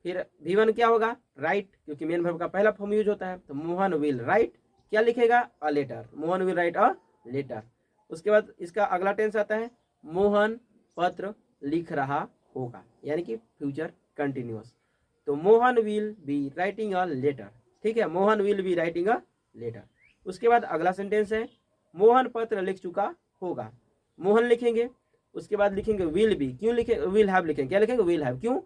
S1: फिर V1 क्या होगा राइट, क्योंकि मेन वर्ब का पहला फॉर्म यूज होता है, तो मोहन विल राइट क्या लिखेगा a letter, Mohan will write a letter. उसके बाद इसका अगला टेंस आता है मोहन पत्र लिख रहा होगा, यानी कि फ्यूचर कंटिन्यूअस, तो Mohan will be writing a letter, ठीक है, Mohan will be writing a letter. उसके बाद अगला सेंटेंस है मोहन पत्र लिख चुका होगा, मोहन लिखेंगे, उसके बाद लिखेंगे विल बी, क्यों लिखे विल हैव लिखेंगे, क्या लिखेंगे विल हैव, क्यों,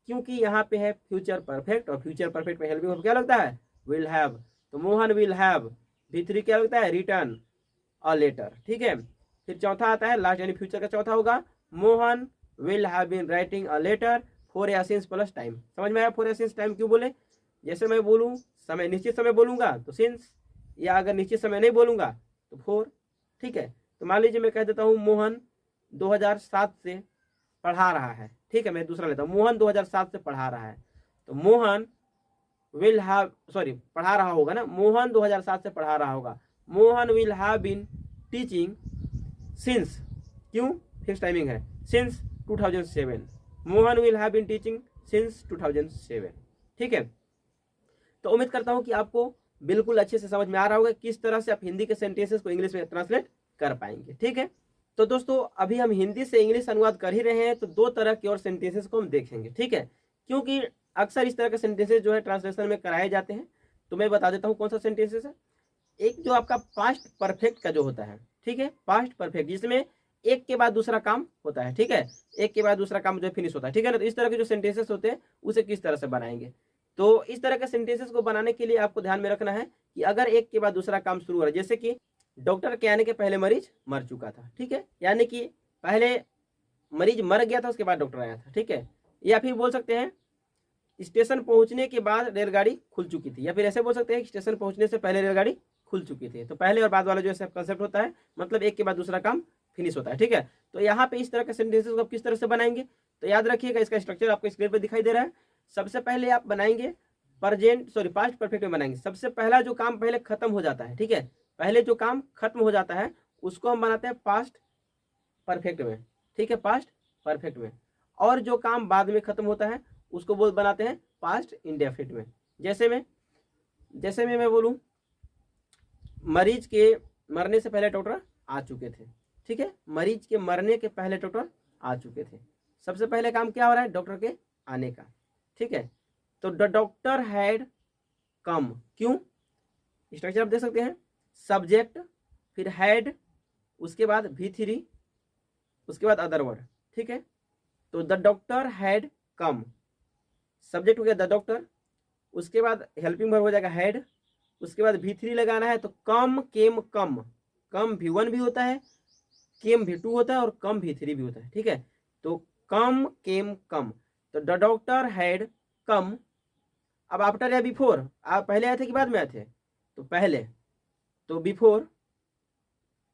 S1: क्योंकि यहाँ पे है फ्यूचर परफेक्ट, और फ्यूचर परफेक्ट में हेल्पिंग वर्ब क्या लगता है विल हैव, तो मोहन विल हैव V3 क्या लगता है रिटर्न अ लेटर, ठीक है। फिर चौथा आता है लास्ट, यानी फ्यूचर का चौथा होगा Mohan will have been writing a letter for या सिंस प्लस टाइम। समझ में आया फॉर या सिंस टाइम क्यों बोले, जैसे मैं बोलूँ समय निश्चित समय बोलूंगा तो सिंस, या अगर निश्चित समय नहीं बोलूंगा तो फोर, ठीक है। तो मान लीजिए मैं कह देता हूँ मोहन 2007 से पढ़ा रहा है, ठीक है, मैं दूसरा लेता हूँ, मोहन 2007 से पढ़ा रहा है, तो मोहन विल हैव सॉरी पढ़ा रहा होगा ना, मोहन 2007 से पढ़ा रहा होगा, Mohan will have been teaching since, क्यों फिक्स टाइमिंग है since 2007, Mohan will have been teaching since 2007, ठीक है। तो उम्मीद करता हूं कि आपको बिल्कुल अच्छे से समझ में आ रहा होगा किस तरह से आप हिंदी के सेंटेंसेस को इंग्लिश में ट्रांसलेट कर पाएंगे, ठीक है। तो दोस्तों अभी हम हिंदी से इंग्लिश अनुवाद कर ही रहे हैं, तो 2 तरह के और सेंटेंसेस को हम देखेंगे, ठीक है, क्योंकि अक्सर इस तरह के सेंटेंसेस जो है ट्रांसलेशन में कराए जाते हैं। तो मैं बता देता हूँ कौन सा सेंटेंसेस है, एक जो आपका पास्ट परफेक्ट का जो होता है, ठीक है, पास्ट परफेक्ट जिसमें एक के बाद दूसरा काम होता है, ठीक है, एक के बाद दूसरा काम जो फिनिश होता है, ठीक है ना, तो इस तरह के जो सेंटेंसेस होते हैं उसे किस तरह से बनाएंगे। तो इस तरह के सेंटेंसेस को बनाने के लिए आपको ध्यान में रखना है कि अगर एक के बाद दूसरा काम शुरू हो रहा है, जैसे कि डॉक्टर के आने के पहले मरीज मर चुका था, ठीक है, यानी कि पहले मरीज मर गया था उसके बाद डॉक्टर आया था, ठीक है, या फिर बोल सकते हैं स्टेशन पहुंचने के बाद रेलगाड़ी खुल चुकी थी, या फिर ऐसे बोल सकते हैं कि स्टेशन पहुंचने से पहले रेलगाड़ी खुल चुकी थी। तो पहले और बाद वाला जो कंसेप्ट होता है, मतलब एक के बाद दूसरा काम फिनिश होता है, ठीक है। तो यहाँ पे इस तरह के सेंटेंसेस को आप किस तरह से बनाएंगे, तो याद रखिएगा इसका स्ट्रक्चर आपको स्क्रीन पर दिखाई दे रहा है। सबसे पहले आप बनाएंगे पास्ट परफेक्ट में बनाएंगे, सबसे पहला जो काम पहले खत्म हो जाता है, ठीक है, पहले जो काम खत्म हो जाता है उसको हम बनाते हैं पास्ट परफेक्ट में, ठीक है, पास्ट परफेक्ट में, और जो काम बाद में खत्म होता है उसको बनाते हैं पास्ट इंडेफिनिट में। जैसे में मैं बोलूं मरीज के मरने से पहले डॉक्टर आ चुके थे, ठीक है, मरीज के मरने के पहले डॉक्टर आ चुके थे, सबसे पहले काम क्या हो रहा है डॉक्टर के आने का, ठीक है, तो द डॉक्टर हैड कम, क्यों, स्ट्रक्चर आप देख सकते हैं, सब्जेक्ट फिर हैड, उसके बाद V3, उसके बाद अदर वर्ड, ठीक है, तो the doctor had come, subject हो गया द डॉक्टर, उसके बाद हेल्पिंग वर्ब हो जाएगा हैड, उसके बाद V3 लगाना है, तो कम केम कम, कम V1 भी होता है, केम V2 होता है और कम V3 भी होता है, ठीक है, तो कम केम कम, तो द डॉक्टर हैड कम। अब आफ्टर या बिफोर, आप पहले आए थे कि बाद में आए थे, तो पहले, तो बिफोर।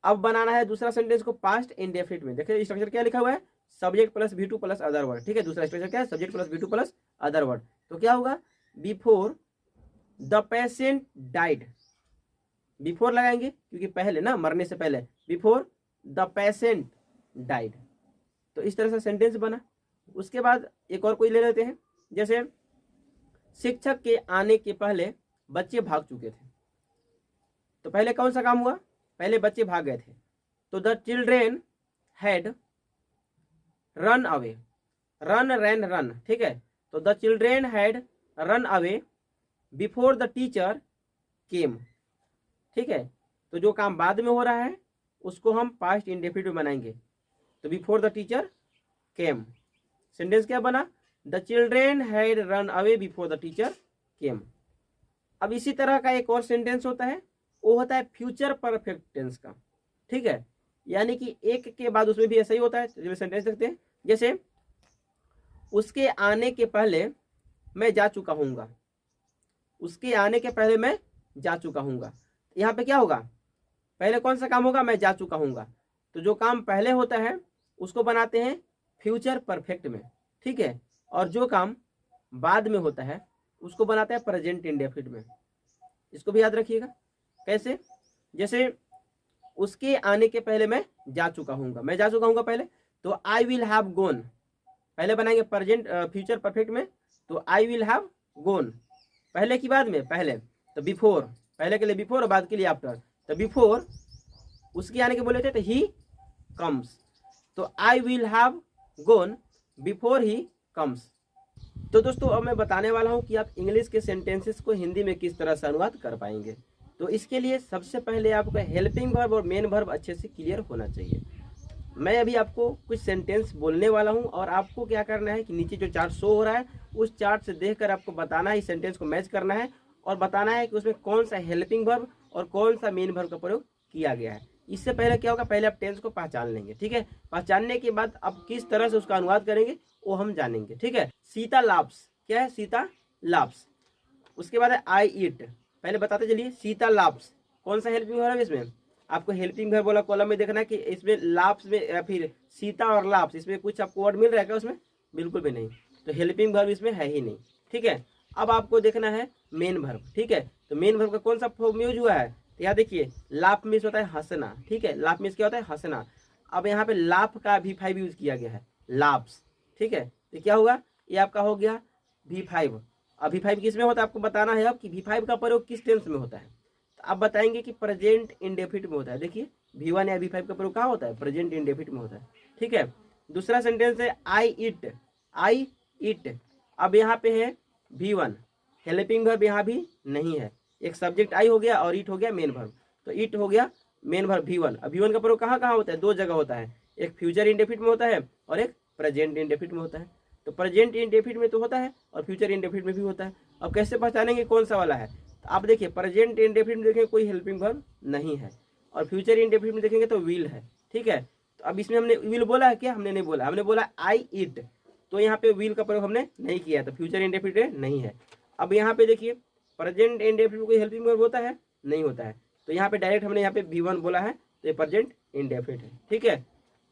S1: अब बनाना है दूसरा सेंटेंस को पास्ट इंडेफिनिट में, देखिए स्ट्रक्चर क्या लिखा हुआ है, subject plus V2 plus other word, ठीक है, दूसरा स्ट्रक्चर क्या है subject plus V2 plus other word, तो क्या होगा before the patient died, before लगाएंगे क्योंकि पहले ना, मरने से पहले, बिफोर द पेशेंट डाइड, तो इस तरह से सेंटेंस बना। उसके बाद एक और कोई ले लेते हैं, जैसे शिक्षक के आने के पहले बच्चे भाग चुके थे, तो पहले कौन सा काम हुआ, पहले बच्चे भाग गए थे, तो the children had run away, run rain run, ठीक है। तो the children had run away before the teacher came, ठीक है। तो जो काम बाद में हो रहा है उसको हम पास्ट इंडेफिनिट में बनाएंगे। तो before the teacher came, sentence क्या बना, the children had run away before the teacher came. अब इसी तरह का एक और सेंटेंस होता है, वो होता है फ्यूचर परफेक्ट टेंस का, ठीक है। यानी कि एक के बाद उसमें भी ऐसा ही होता है। चलिए सेंटेंस देखते हैं। जैसे उसके आने के पहले मैं जा चुका हूँगा, उसके आने के पहले मैं जा चुका हूँगा। यहाँ पे क्या होगा, पहले कौन सा काम होगा, मैं जा चुका हूँगा। तो जो काम पहले होता है उसको बनाते हैं फ्यूचर परफेक्ट में, ठीक है। और जो काम बाद में होता है उसको बनाते हैं प्रेजेंट इंडेफिनिट में। इसको भी याद रखिएगा। कैसे, जैसे उसके आने के पहले मैं जा चुका हूँगा, मैं जा चुका हूँगा पहले, तो आई विल हैव गोन, पहले बनाएंगे प्रेजेंट फ्यूचर परफेक्ट में। तो आई विल हैव गोन, पहले की बाद में, पहले तो बिफोर, पहले के लिए बिफोर और बाद के लिए आफ्टर। तो बिफोर उसके आने के बोले थे तो ही कम्स, तो I will have gone before he comes. तो दोस्तों अब मैं बताने वाला हूँ कि आप इंग्लिश के सेंटेंसेस को हिंदी में किस तरह से अनुवाद कर पाएंगे। तो इसके लिए सबसे पहले आपका हेल्पिंग वर्ब और मेन वर्ब अच्छे से क्लियर होना चाहिए। मैं अभी आपको कुछ सेंटेंस बोलने वाला हूं और आपको क्या करना है कि नीचे जो चार्ट शो हो रहा है उस चार्ट से देखकर आपको बताना है, इस सेंटेंस को मैच करना है और बताना है कि उसमें कौन सा हेल्पिंग वर्ब और कौन सा मेन वर्ब का प्रयोग किया गया है। इससे पहले क्या होगा, पहले आप टेंस को पहचान लेंगे, ठीक है। पहचानने के बाद आप किस तरह से उसका अनुवाद करेंगे वो हम जानेंगे, ठीक है। सीता लाफ्स, क्या है, सीता लाफ्स। उसके बाद है आई ईट, पहले बताते चलिए। सीता लाफ्स कौन सा हेल्पिंग वर्ब है इसमें, आपको हेल्पिंग वर्ब वाला कॉलम में देखना है कि इसमें लाफ्स में या फिर सीता और लाफ्स इसमें कुछ आपको वर्ड मिल रहा है क्या, उसमें बिल्कुल भी नहीं, तो हेल्पिंग वर्ब इसमें है ही नहीं, ठीक है। अब आपको देखना है मेन वर्ब, ठीक है। तो मेन वर्ब का कौन सा फॉर्म यूज हुआ है, तो यहाँ देखिए लाफ मीन्स होता है हंसना, ठीक है। लाफ मीन्स क्या होता है, हंसना। अब यहाँ पे लाफ का V5 यूज किया गया है, लाफ्स, ठीक है। तो क्या होगा, ये आपका हो गया V5। अब V5 किस में होता है आपको बताना है अब कि V5 का प्रयोग किस टेंस में होता है। तो आप बताएंगे कि प्रेजेंट इंडेफिनिट में होता है। देखिए V1 या V5 का प्रयोग कहाँ होता है, प्रेजेंट इंडेफिनिट में होता है, ठीक है। दूसरा सेंटेंस है आई ईट, आई ईट। अब यहाँ पे है V1, हेल्पिंग वर्ब यहाँ भी नहीं है, एक सब्जेक्ट आई हो गया और ईट हो गया मेन वर्ब, तो ईट हो गया मेन वर्ब V1। अब V1 का प्रयोग कहाँ कहाँ होता है, दो जगह होता है, एक फ्यूचर इंडेफिनिट में होता है और एक प्रेजेंट इंडेफिनिट में होता है। तो प्रेजेंट इंडेफिनिट में तो होता है और फ्यूचर इंडेफिनिट में भी होता है। अब कैसे पहचानेंगे कौन सा वाला है, तो आप देखिए प्रेजेंट इंडेफिनिट में देखेंगे कोई हेल्पिंग वर्ब नहीं है और फ्यूचर इंडेफिनिट में देखेंगे तो विल है, ठीक है। तो अब इसमें हमने विल बोला है क्या, हमने नहीं बोला, हमने बोला आई ईट, तो यहाँ पे विल का प्रयोग हमने नहीं किया, तो फ्यूचर इंडेफिनिट नहीं है। अब यहाँ पे देखिए प्रेजेंट इंडेफिनिट में कोई हेल्पिंग वर्ब होता है, नहीं होता है, तो यहाँ पे डायरेक्ट हमने यहाँ पे V1 बोला है, तो ये प्रेजेंट इंडेफिनिट है, ठीक है।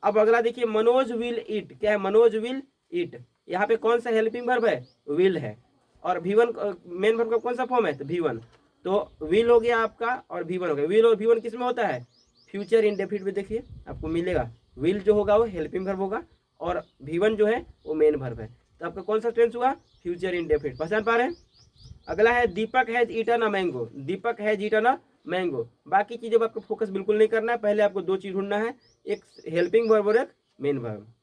S1: अब अगला देखिए मनोज विल ईट, क्या है, मनोज विल ईट। यहाँ पे कौन सा हेल्पिंग वर्ब है, विल है, और V1 मेन वर्ब का कौन सा फॉर्म है, तो V1। तो विल हो गया आपका और V1 हो गया। विल और V1 किस में होता है, फ्यूचर इंडेफिनिट में देखिए आपको मिलेगा, विल जो होगा वो हेल्पिंग वर्ब होगा और V1 जो है वो मेन वर्ब है। तो आपका कौन सा टेंस हुआ, फ्यूचर इंडेफिनिट। पहचान पा रहे हैं। अगला है Deepak has eaten a mango, Deepak has eaten a mango. बाकी चीजों पर आपको फोकस बिल्कुल नहीं करना है, पहले आपको दो चीज ढूंढना है, एक हेल्पिंग वर्ब और एक मेन वर्ब।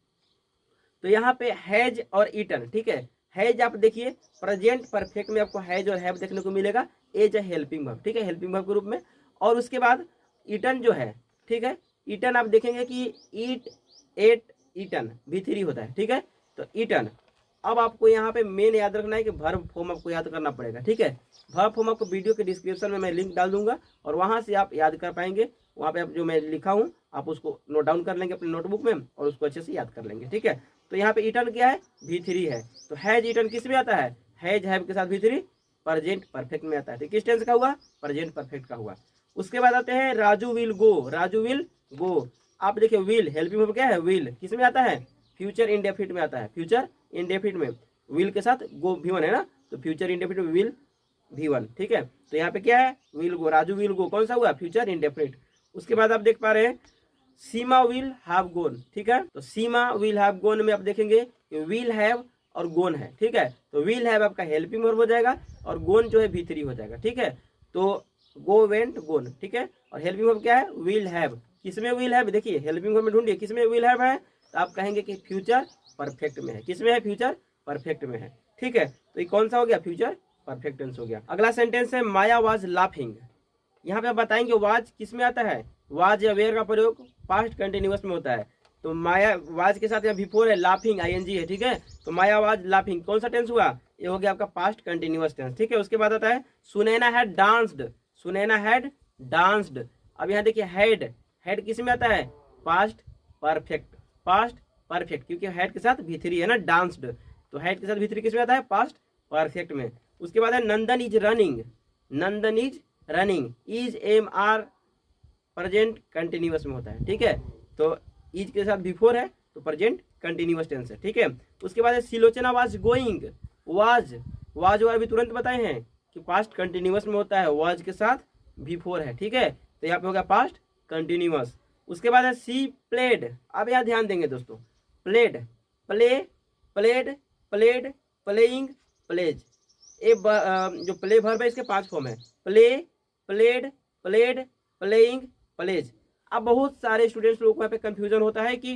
S1: तो यहाँ पे हैज और ईटन, ठीक है। हैज आप देखिए प्रेजेंट परफेक्ट में आपको हैज और हैव देखने को मिलेगा एज अ हेल्पिंग वर्ब, ठीक है, हेल्पिंग वर्ब के रूप में। और उसके बाद ईटन जो है, ठीक है, ईटन आप देखेंगे कि ईट एट ईटन V3 होता है, ठीक है। तो ईटन। अब आपको यहाँ पे मेन याद रखना है कि वर्ब फॉर्म आपको याद करना पड़ेगा, ठीक है। वर्ब फॉर्म आपको वीडियो के डिस्क्रिप्शन में मैं लिंक डाल दूंगा और वहां से आप याद कर पाएंगे। वहां पे आप जो मैं लिखा हूँ आप उसको नोट डाउन कर लेंगे अपने नोटबुक में और उसको अच्छे से याद कर लेंगे, ठीक है। तो यहाँ पे ईटन क्या है, V3 है। तो हैज ईटन किस में आता है, हैज हैव के साथ V3 प्रेजेंट परफेक्ट में आता है। तो किस टेंस का हुआ, प्रेजेंट परफेक्ट का हुआ। उसके बाद आते हैं Raju will go, Raju will go. आप देखिए विल हेल्पिंग वर्ब क्या है, विल किस में आता है, फ्यूचर इंडेफिनिट में आता है, फ्यूचर इंडेफिनिट में विल के साथ गो V1 है ना, तो फ्यूचर इंडेफिनिट में विल V1, ठीक है। तो यहाँ पे क्या है, will go, Raju will go, कौन सा हुआ, फ्यूचर इंडेफिनिट। उसके बाद आप देख पा रहे हैं सीमा विल हैव गोन, ठीक है। तो सीमा विल हैव गोन में आप देखेंगे विल हैव और गोन है, ठीक है। तो विल हैव आपका हेल्पिंग वर्ब हो जाएगा और गोन जो है V3 हो जाएगा, ठीक है। तो गो वेंट गोन, ठीक है। और हेल्पिंग वर्ब क्या है, विल हैव, किसमें विल हैव, देखिए हेल्पिंग वर्ब में ढूंढिए किसमें विल हैव है, तो आप कहेंगे कि फ्यूचर परफेक्ट में है। किसमें है, फ्यूचर परफेक्ट में है। ठीक है, तो ये कौन सा हो गया, फ्यूचर परफेक्ट टेंस हो गया। अगला सेंटेंस है माया वाज लाफिंग। यहाँ पे आप बताएंगे वाज किस में आता है, वाज या वेयर का प्रयोग पास्ट कंटिन्यूअस में होता है। तो माया वाज के साथ यहाँ बिफोर है, लाफिंग आईएनजी है। ठीक है, तो माया वाज लाफिंग कौन सा टेंस हुआ, ये हो गया आपका पास्ट कंटिन्यूअस टेंस। ठीक है, उसके बाद आता है Sunaina had danced, Sunaina had danced. अब यहाँ देखिए हैड, हैड किस में आता है, पास्ट परफेक्ट, पास्ट परफेक्ट, क्योंकि हैड के साथ भी3 है ना, डांस्ड, तो हैड के साथ भी3 किस में आता है, पास्ट परफेक्ट में। उसके बाद है Nandan is running, Nandan is running, is am are present continuous में होता है। ठीक है, तो इज के साथ बिफोर है तो प्रेजेंट कंटिन्यूअस टेंस है। ठीक है, उसके बाद है Silochana was going, was, was और अभी तुरंत बताए हैं कि पास्ट कंटिन्यूअस में होता है, वाज के साथ बिफोर है। ठीक है, तो यहाँ पे होगा पास्ट कंटिन्यूअस। उसके बाद है सी प्लेड। अब यहाँ ध्यान देंगे दोस्तों, played, play, played, played, playing, plays. ये जो प्ले वर्ब है इसके 5 फॉर्म है, play, played, played, playing, plays. अब बहुत सारे स्टूडेंट्स लोगों को यहाँ पे कंफ्यूजन होता है कि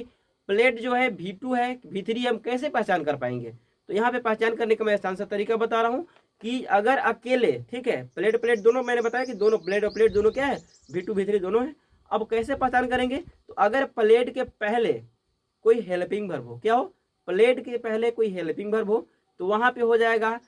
S1: प्लेड जो है V2 है, V3 हम कैसे पहचान कर पाएंगे। तो यहाँ पे पहचान करने का मैं आसान सा तरीका बता रहा हूँ कि अगर अकेले, ठीक है, प्लेड प्लेड दोनों मैंने बताया कि दोनों प्लेड और प्लेड दोनों क्या है, V2 V3 दोनों है। अब कैसे पहचान करेंगे, तो अगर प्लेड के पहले कोई हेल्पिंग वर्ब हो, क्या हो, प्लेड के पहले कोई हेल्पिंग वर्ब हो, तो वहां पे हो जाएगा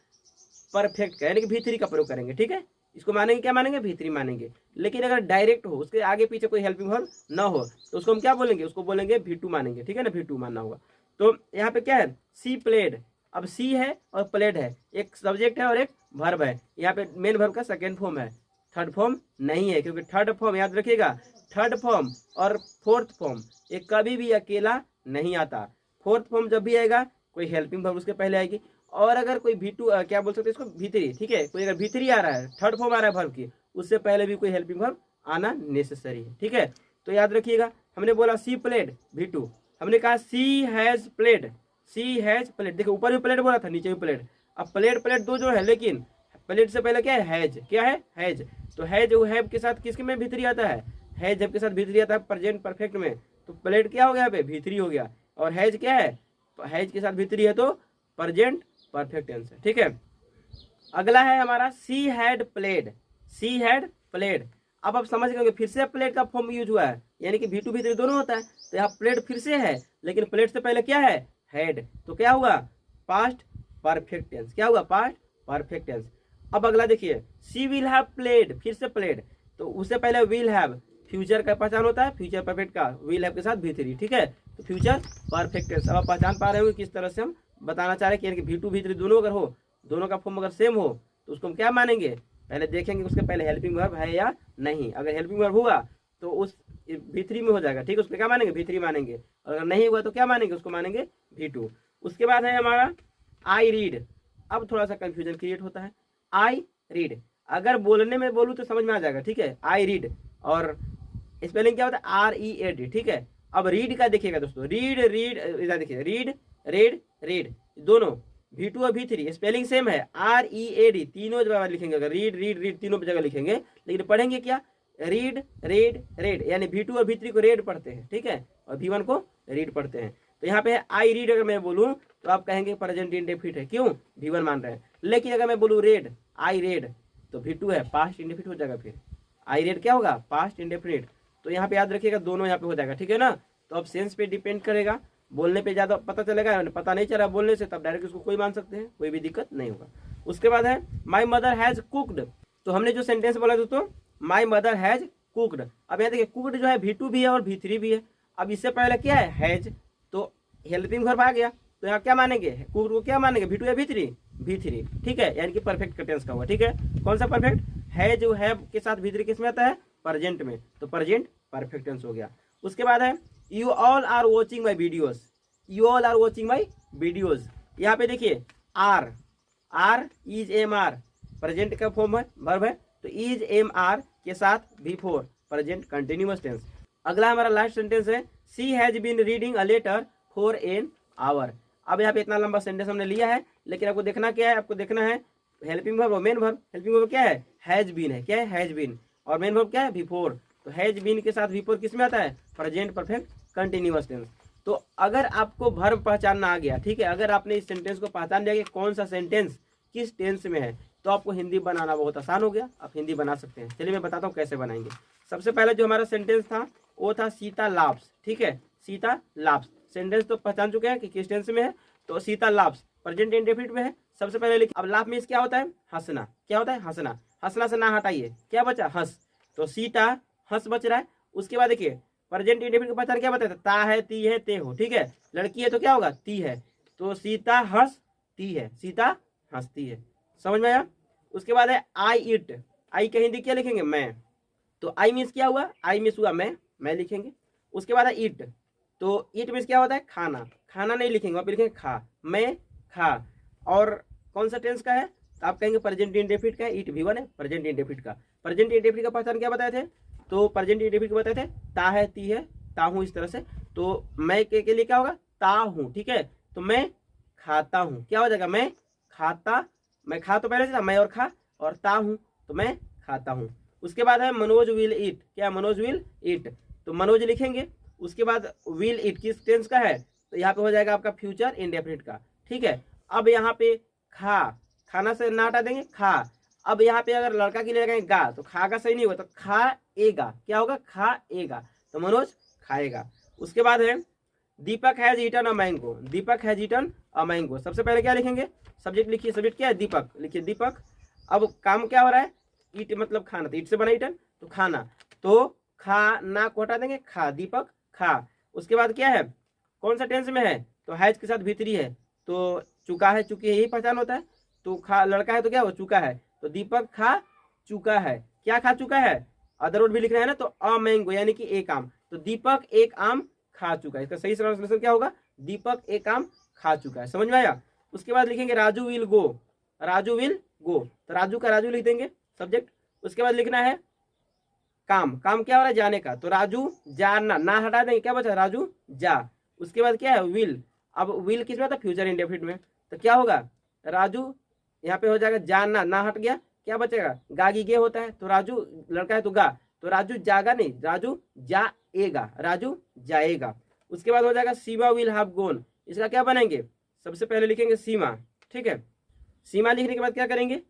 S1: परफेक्ट का, यानी कि V3 का प्रयोग करेंगे। ठीक है, इसको मानेंगे, क्या मानेंगे, V3 मानेंगे। लेकिन अगर डायरेक्ट हो, उसके आगे पीछे कोई हेल्पिंग वर्ब ना हो, तो उसको हम क्या बोलेंगे, उसको बोलेंगे V2 मानेंगे। ठीक है ना, V2 मानना होगा। तो यहाँ पे क्या है, सी प्लेड। अब सी है और प्लेड है, एक सब्जेक्ट है और एक वर्ब है। यहाँ पे मेन वर्ब का सेकेंड फॉर्म है, थर्ड फॉर्म नहीं है, क्योंकि थर्ड फॉर्म याद रखिएगा, थर्ड फॉर्म और फोर्थ फॉर्म ये कभी भी अकेला नहीं आता। फोर्थ फॉर्म जब भी आएगा कोई हेल्पिंग वर्ब उसके पहले आएगी, और अगर कोई V2 क्या बोल सकते हैं इसको, V3। ठीक है, कोई अगर V3 आ रहा है, थर्ड फॉर्म आ रहा है वर्ब की, उससे पहले भी कोई हेल्पिंग वर्ब आना नेसेसरी है। ठीक है, तो याद रखिएगा, हमने बोला सी प्लेड V2, हमने कहा she has played, she has played. देखो ऊपर भी प्लेड बोला था, नीचे भी प्लेड। अब प्लेड प्लेड दो जो है, लेकिन प्लेड से पहले क्या है, हैज। क्या है, हैज। तो हैज हैव के साथ किसके में V3 आता है, हैज हैव के साथ V3 आता है प्रेजेंट परफेक्ट में। तो प्लेड क्या हो गया, यहाँ पे V3 हो गया, और हैज क्या है, हैज के साथ V3 है तो प्रेजेंट परफेक्ट टेंस है। ठीक है, अगला है हमारा सी had played, she had played. अब आप समझ गए फिर से प्लेड का फॉर्म यूज हुआ है, यानी कि V2 V3 दोनों होता है। तो यहाँ प्लेड फिर से है, लेकिन प्लेड से पहले क्या है, हैड। तो क्या हुआ, पास्ट परफेक्ट टेंस। क्या हुआ, पास्ट परफेक्ट टेंस। अब अगला देखिए, सी विल हैव प्लेड, फिर से प्लेड, तो उससे पहले विल हैव, फ्यूचर का पहचान होता है, फ्यूचर परफेक्ट का, विल हैव के साथ V3। ठीक है, तो फ्यूचर परफेक्ट टेंस। अब आप पहचान पा रहे हो किस तरह से हम बताना चाह रहे हैं कि V2 V3 दोनों अगर हो, दोनों का फॉर्म अगर सेम हो, तो उसको हम क्या मानेंगे, पहले देखेंगे उसके पहले हेल्पिंग वर्ब है या नहीं। अगर हेल्पिंग वर्ब हुआ तो उस V3 में हो जाएगा। ठीक है, उसको क्या मानेंगे, V3 मानेंगे। और अगर नहीं हुआ तो क्या मानेंगे, उसको मानेंगे V2। उसके बाद है हमारा आई रीड। अब थोड़ा सा कंफ्यूजन क्रिएट होता है, आई रीड अगर बोलने में बोलूँ तो समझ में आ जाएगा। ठीक है, आई रीड, और स्पेलिंग क्या होता है, READ। ठीक है, अब रीड का देखिएगा दोस्तों, रीड रीड, इधर देखिए, रीड रेड रेड, दोनों V2 और V3 स्पेलिंग सेम है, READ तीनों जगह लिखेंगे। अगर रीड रीड रीड तीनों जगह लिखेंगे, लेकिन पढ़ेंगे क्या, रीड रेड रेड, यानी V2 और V3 को रेड पढ़ते हैं। ठीक है, और V1 को रीड पढ़ते हैं। तो यहाँ पे है आई रीड, अगर मैं बोलूँ तो आप कहेंगे प्रेजेंट इंडेफिनिट है, क्यों, V1 मान रहे हैं। लेकिन अगर मैं बोलूँ रेड, आई रेड, तो V2 है, पास्ट इंडेफिनिट हो जाएगा। फिर आई रेड क्या होगा, पास्ट इंडेफिनिट। तो यहाँ पे याद रखिएगा दोनों यहाँ पे हो जाएगा। ठीक है ना, तो अब सेंस पे डिपेंड करेगा, बोलने पे ज़्यादा पता चलेगा, पता नहीं चला बोलने से तब डायरेक्ट उसको कोई मान सकते हैं, कोई भी दिक्कत नहीं होगा। उसके बाद है माई मदर हैज़ कुकड। तो हमने जो सेंटेंस बोला दोस्तों, माई मदर हैज़ कुकड। अब यहाँ देखिए कुकड जो है V2 भी है और V3 भी है। अब इससे पहले क्या है, हैज, तो हेल्पिंग वर्ब आ गया, तो यहाँ क्या मानेंगे, कुकड को क्या मानेंगे, V2 या V3, V3। ठीक है, यानी कि परफेक्ट टेंस का हुआ। ठीक है, कौन सा परफेक्ट है, जो है के साथ V3 किस में आता है, प्रेजेंट में, तो प्रेजेंट परफेक्ट टेंस हो गया। उसके बाद है you all are watching my videos, you all are watching my videos. यहाँ पे देखिए are, are is am are present का फॉर्म है, वर्ब है, तो इज एम आर के साथ V4 प्रेजेंट कंटिन्यूअस टेंस। अगला हमारा लास्ट सेंटेंस है she has been reading a letter for an hour. अब यहाँ पे इतना लंबा सेंटेंस हमने लिया है, लेकिन आपको देखना क्या है, आपको देखना है हेल्पिंग वर्ब और मेन वर्ब। हेल्पिंग वर्ब क्या है, हैज बीन है, क्या है, हैज बीन, और मेन वर्ब क्या है, V4। तो हैज बीन के साथ V4 किस में आता है? Present perfect continuous tense. तो अगर आपको वर्ब पहचानना आ गया, ठीक है, अगर आपने इस सेंटेंस को पहचान लिया कि कौन सा सेंटेंस किस टेंस में है, तो आपको हिंदी बनाना बहुत आसान हो गया, आप हिंदी बना सकते हैं। चलिए मैं बताता हूँ कैसे बनाएंगे। सबसे पहले जो हमारा सेंटेंस था वो था सीता लाफ्स, ठीक है, सीता लाफ्स। सेंटेंस तो पहचान चुके हैं कि किस टेंस में है, तो सीता लाफ्स प्रेजेंट इंडेफिनिट में है। सबसे पहले लिखिए, अब लाफ मीन्स क्या होता है? हंसना। क्या होता है? हंसना। हंसना से ना हटाइए, क्या बचा? हंस। तो सीता हंस बच रहा है। उसके बाद देखिए प्रेजेंट इंडेफिनिट का पहचान क्या बताया था? ता है, ती है, ते हो, ठीक है। लड़की है तो क्या होगा? ती है। तो सीता हंसती है, सीता हंसती है। समझ में आया? उसके बाद है आई इट। आई का हिंदी क्या लिखेंगे? मैं। तो आई मीन्स क्या हुआ? आई मीन्स हुआ मैं लिखेंगे। उसके बाद है ईट। तो ईट मीन्स क्या होता है? खाना। खाना नहीं लिखेंगे, वहाँ पे लिखेंगे खा, मैं खा। और कौन सा टेंस का है? तो आप कहेंगे प्रेजेंट इंडेफिनिट का है। ईट V1 है प्रेजेंट इंडेफिनिट का। प्रेजेंट इंडेफिनिट का पहचान क्या बताए थे? तो प्रेजेंट इंडेफिनिट को बताए थे ता है, ती है, ता हूँ, इस तरह से। तो मैं के लिए क्या होगा? ता हूँ, ठीक है। तो मैं खाता हूँ, क्या हो जाएगा? मैं खाता। मैं खा तो पहले से था, मैं और खा, और ता हूँ तो मैं खाता हूँ। उसके बाद है मनोज विल ईट। क्या? Manoj will eat. तो मनोज लिखेंगे। उसके बाद विल ईट किस टेंस का है? तो यहाँ पे हो जाएगा आपका फ्यूचर इंडेफिनिट का, ठीक है। अब यहाँ पे खा, खाना से ना हटा देंगे, खा। अब यहाँ पे अगर लड़का के लिए लगाएंगे गा, तो खा का सही नहीं होगा, तो खाएगा। क्या होगा? खाएगा। तो मनोज खाएगा। उसके बाद है Deepak has eaten a mango. Deepak has eaten a mango. सबसे पहले क्या लिखेंगे? सब्जेक्ट लिखिए। सब्जेक्ट क्या है? दीपक। लिखिए दीपक। अब काम क्या हो रहा है? ईट मतलब खाना, तो ईट से बना ईटन, तो खाना। तो खा ना को हटा देंगे, खा, दीपक खा। उसके बाद क्या है? कौन सा टेंस में है? तो हैज के साथ भीतरी है, तो चुका है, चुकी है, यही पहचान होता है। तो खा लड़का है तो क्या हो? चुका है। तो दीपक खा चुका है। क्या खा चुका है? अदर वर्ड भी लिख रहे हैं ना, तो अ मैंगो यानी कि एक आम। तो दीपक एक आम खा चुका है। इसका सही ट्रांसलेशन क्या होगा? दीपक एक आम खा चुका है। समझ में आया? उसके बाद लिखेंगे Raju will go. Raju will go, तो राजू का राजू लिख देंगे सब्जेक्ट। उसके बाद लिखना है काम। काम क्या हो रहा है? जाने का। तो राजू जाना, ना हटा देंगे, क्या बचा? राजू जा। उसके बाद क्या है? विल। अब विल किस में था? फ्यूचर इंडेफिनिट में। तो क्या होगा? राजू यहाँ पे हो जाएगा जाना, ना हट गया, क्या बचेगा? गागी गे होता है, तो राजू लड़का है तो गा, तो राजू जागा नहीं, राजू जाएगा, राजू जाएगा। उसके बाद हो जाएगा सीमा विल हैव गॉन। इसका क्या बनाएंगे? सबसे पहले लिखेंगे सीमा, ठीक है। सीमा लिखने के बाद क्या करेंगे?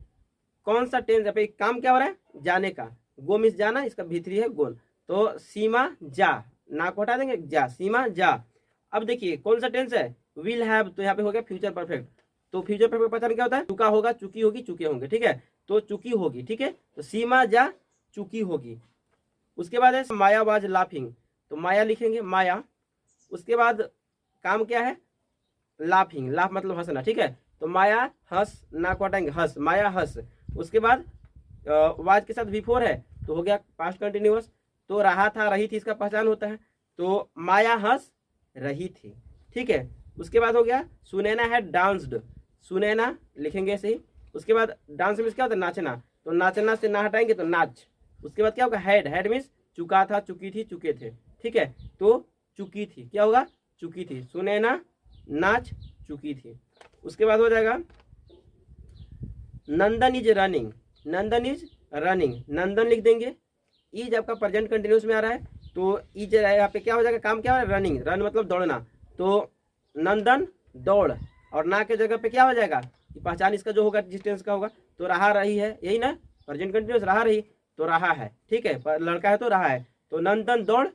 S1: कौन सा टेंस है? काम क्या हो रहा है? जाने का। गो मिस जाना, इसका भीतरी है गोल। तो सीमा जा, ना को हटा देंगे, जा, सीमा जा। अब देखिए कौन सा टेंस है? विल हैव, तो यहाँ पे हो गया फ्यूचर परफेक्ट। तो फ्यूचर परफेक्ट पता नहीं क्या होता है? चुका होगा, चुकी होगी, चुके होंगे, ठीक है। तो चुकी होगी, ठीक है। तो सीमा जा चुकी होगी। उसके बाद है माया वाज लाफिंग। तो माया लिखेंगे, माया। उसके बाद काम क्या है? लाफिंग। लाफ मतलब हंसना, ठीक है। तो माया हंस, ना को हटाएंगे, हंस, माया हंस। उसके बाद वाज के साथ V4 है, तो हो गया पास्ट कंटिन्यूअस। तो रहा था, रही थी, इसका पहचान होता है। तो माया हंस रही थी, ठीक है। उसके बाद हो गया सुनैना है डांस्ड। सुनैना लिखेंगे ऐसे ही। उसके बाद डांस मीन्स क्या होता है? नाचना। तो नाचना से ना हटाएंगे तो नाच। उसके बाद क्या होगा? हैड। हैड मीन्स चुका था, चुकी थी, चुके थे, ठीक है। तो चुकी थी, क्या होगा? चुकी थी। सुनैना नाच चुकी थी। उसके बाद हो जाएगा Nandan is running. Nandan is running, Nandan लिख देंगे। इज आपका प्रेजेंट कंटिन्यूस में आ रहा है, तो इज यहाँ पे क्या हो जाएगा? काम क्या हो रहा है? रनिंग। रन मतलब दौड़ना। तो नंदन दौड़, और ना के जगह पे क्या हो जाएगा? पहचान इसका जो होगा जिस टेंस का होगा, तो रहा रही है, यही ना प्रेजेंट कंटिन्यूस, रहा रही, तो रहा है, ठीक है। लड़का है तो रहा है, तो नंदन दौड़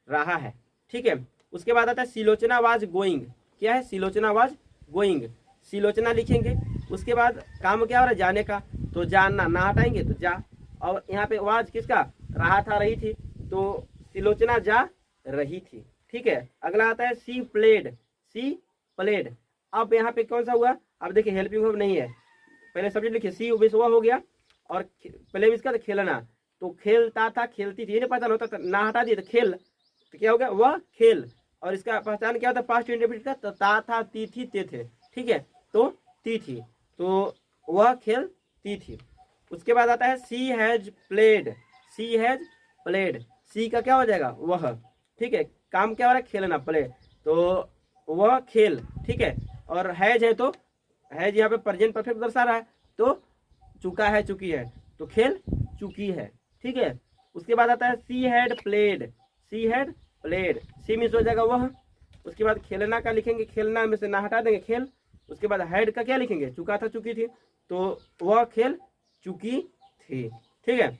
S1: रहा है, ठीक है। उसके बाद आता है सिलोचना वाज गोइंग। क्या है? Silochana was going. सिलोचना लिखेंगे। उसके बाद काम क्या हो रहा है? जाने का। तो जाना, ना हटाएंगे तो जा। और यहाँ पे वाज किसका? रहा था, रही थी, तो सिलोचना जा रही थी, ठीक है। अगला आता है सी प्लेड। She played. अब यहाँ पे कौन सा हुआ? अब देखिए हेल्पिंग वर्ब नहीं है, पहले सब्जेक्ट लिखिए। सी हुआ हो गया, और प्ले इसका तो खेलना। तो खेलता था, खेलती थी, ये नहीं पहचान होता था, ना हटा दिए तो खेल, तो क्या हो गया? वह खेल। और इसका पहचान क्या होता है? पास्ट इंडेफिनिट का। तो ता था, ती थी, ते थे, ठीक है। तो ती थी, तो वह खेलती थी। उसके बाद आता है she has played. She has played. She का क्या हो जाएगा? वह, ठीक है। काम क्या हो रहा है? खेलना, प्ले। तो वह खेल, ठीक है। और हैज है, तो हैज यहाँ पे प्रेजेंट परफेक्ट दर्शा रहा है, तो चुका है, चुकी है, तो खेल चुकी है, ठीक है। उसके बाद आता है she had played, she had played, she means हो जाएगा वह। उसके बाद खेलना का लिखेंगे, खेलना में से ना हटा देंगे खेल। उसके बाद हैड का क्या लिखेंगे, चुका था चुकी थी, तो वह खेल चुकी थी, ठीक है।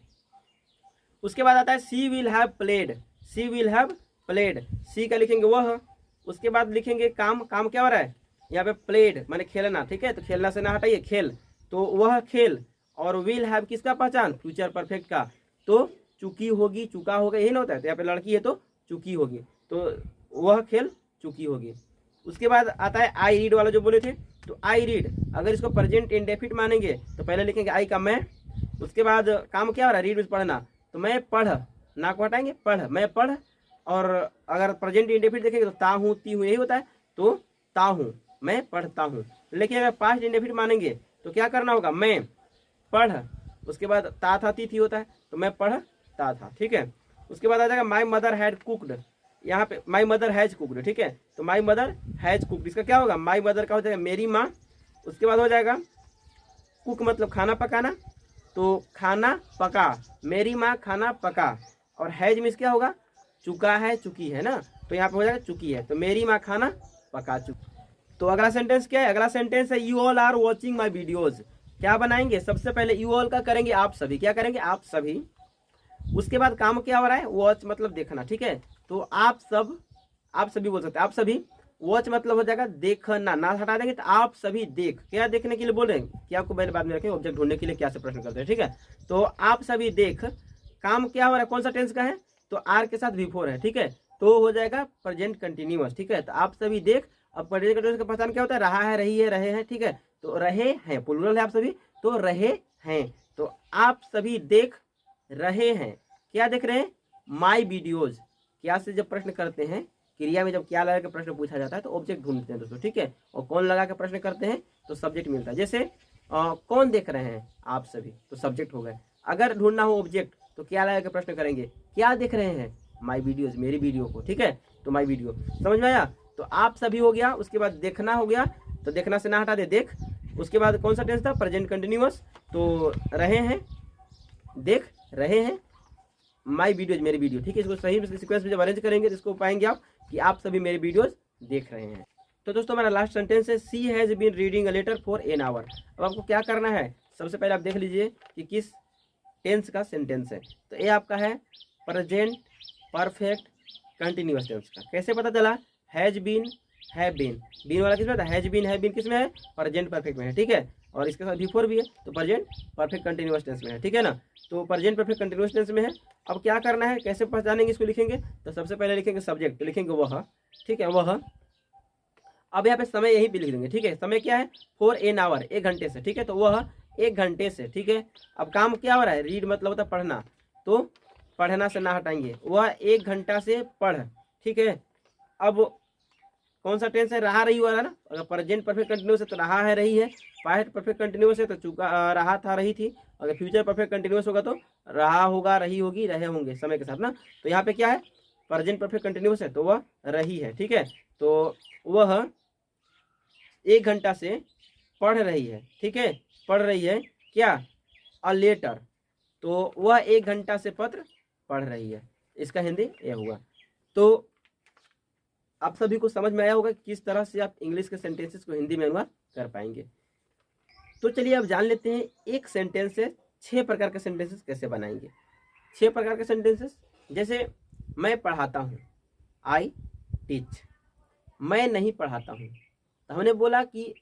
S1: उसके बाद आता है she will have played, she will have played, she का लिखेंगे वह। उसके बाद लिखेंगे काम, काम क्या हो रहा है यहाँ पे, प्लेड माने खेलना, ठीक है। तो खेलना से ना हटाइए खेल, तो वह खेल। और विल हैव किसका पहचान, फ्यूचर परफेक्ट का, तो चुकी होगी, चुका होगा, यही ना होता है। तो यहाँ पे लड़की है तो चुकी होगी, तो वह खेल चुकी होगी। उसके बाद आता है आई रीड वाला जो बोले थे, तो आई रीड अगर इसको प्रेजेंट इंडेफिनिट मानेंगे तो पहले लिखेंगे आई का मैं। उसके बाद काम क्या हो रहा है, रीड में पढ़ना, तो मैं पढ़, ना को हटाएंगे पढ़, मैं पढ़। और अगर प्रेजेंट इंडेफिनिट देखेंगे तो ता हूँ ती हूँ, यही होता है, तो ता हूँ, मैं पढ़ता हूँ। लेकिन अगर पास्ट इंडेफिनिट मानेंगे तो क्या करना होगा, मैं पढ़, उसके बाद ता था ती थी होता है, तो मैं पढ़ता था, ठीक है। उसके बाद आ जाएगा माई मदर हैड कुकड, यहाँ पे माई मदर हैज कुकड, ठीक है। तो माई मदर हैज कुकड, इसका क्या होगा, माई मदर का हो जाएगा मेरी माँ। उसके बाद हो जाएगा कुक मतलब खाना पकाना, तो खाना पका, मेरी माँ खाना पका। और हैज मीन्स क्या होगा, चुका है चुकी है ना, तो यहाँ पे हो जाएगा चुकी है, तो मेरी माँ खाना पका चुकी। तो अगला सेंटेंस क्या है, अगला सेंटेंस है you all are watching my videos. क्या बनाएंगे, सबसे पहले यू ऑल का करेंगे आप सभी, क्या करेंगे आप सभी। उसके बाद काम क्या हो रहा है, वॉच मतलब देखना, ठीक है। तो आप सब, आप सभी बोल सकते हैं, आप सभी। वॉच मतलब हो जाएगा देखना, ना हटा देंगे तो आप सभी देख, क्या देखने के लिए बोल रहे हैं, कि आपको मैंने बाद में रखेंगे ऑब्जेक्ट ढूंढने के लिए क्या से प्रश्न करते हैं, ठीक है। तो आप सभी देख, काम क्या हो रहा है, कौन सा टेंस का है, तो आर के साथ बिफोर है, ठीक है। तो हो जाएगा प्रेजेंट कंटिन्यूअस, ठीक है। तो आप सभी देख, अब प्रेजेंट कंटिन्यूअस का पहचान क्या होता है, रहा है, रही है, रहे हैं, ठीक है। तो रहे हैं प्लुरल है, आप सभी, तो रहे हैं। तो आप सभी देख रहे हैं, क्या देख रहे हैं, माई वीडियोज। क्या से जब प्रश्न करते हैं, क्रिया में जब क्या लगा के प्रश्न पूछा जाता है तो ऑब्जेक्ट ढूंढते हैं दोस्तों, ठीक है। और कौन लगा के प्रश्न करते हैं तो सब्जेक्ट मिलता है। जैसे कौन देख रहे हैं, आप सभी, तो सब्जेक्ट हो गए। अगर ढूंढना हो ऑब्जेक्ट तो क्या लगा के प्रश्न करेंगे, क्या देख रहे हैं, माई वीडियोज, मेरी वीडियो को, ठीक है। तो माई वीडियो, समझ में आया। तो आप सभी हो गया। उसके बाद देखना हो गया, तो देखना से ना हटा दे देख। उसके बाद कौन सा टेंस था, प्रेजेंट कंटिन्यूअस, तो रहे हैं, देख रहे हैं, माई वीडियोज मेरी वीडियो, ठीक है। इसको सही सीक्वेंस में जब अरेंज करेंगे तो इसको पाएंगे आप कि आप सभी मेरी वीडियोज देख रहे हैं। तो दोस्तों हमारा लास्ट सेंटेंस है she has been reading a letter for an hour. अब आपको क्या करना है, सबसे पहले आप देख लीजिए कि किस टेंस का सेंटेंस है। तो ये आपका है प्रेजेंट परफेक्ट कंटिन्यूअस टेंस का। कैसे पता चला, has been, have been, been वाला किस में था, हैज बीन, हैव बीन किस में है, प्रेजेंट परफेक्ट में है, ठीक है। और इसके साथ बिफोर भी है, तो प्रेजेंट परफेक्ट कंटिन्यूअस टेंस में है, ठीक है ना। तो प्रेजेंट परफेक्ट कंटिन्यूअस टेंस में है। अब क्या करना है, कैसे पहचानेंगे, इसको लिखेंगे। तो सबसे पहले लिखेंगे सब्जेक्ट, तो लिखेंगे वह, ठीक है, वह। अब यहाँ पे समय यही पे लिख देंगे, ठीक है। समय क्या है, फॉर एन आवर, 1 घंटे से, ठीक है। तो वह 1 घंटे से, ठीक है। अब काम क्या हो रहा है, रीड मतलब होता है पढ़ना, तो पढ़ना से ना हटाएंगे, वह 1 घंटा से पढ़, ठीक है। अब कौन सा टेंस है, रहा रही वाला ना। अगर प्रेजेंट परफेक्ट कंटिन्यूअस है तो रहा है, रही है। पास्ट परफेक्ट कंटिन्यूअस है तो चुका, रहा था, रही थी। अगर फ्यूचर परफेक्ट कंटिन्यूअस होगा तो रहा होगा, रही होगी, रहे होंगे समय के साथ ना। तो यहाँ पे क्या है, प्रेजेंट परफेक्ट कंटिन्यूअस है तो वह रही है, ठीक है। तो वह 1 घंटा से पढ़ रही है, ठीक है। पढ़ रही है क्या, अ लेटर, तो वह 1 घंटा से पत्र पढ़ रही है। इसका हिंदी ये हुआ। तो आप सभी को समझ में आया होगा किस तरह से आप इंग्लिश के सेंटेंसेस को हिंदी में अनुवाद कर पाएंगे। तो चलिए अब जान लेते हैं एक सेंटेंस से 6 प्रकार के सेंटेंसेस कैसे बनाएंगे। 6 प्रकार के सेंटेंसेस, जैसे मैं पढ़ाता हूँ, आई टीच। मैं नहीं पढ़ाता हूँ, तो हमने बोला कि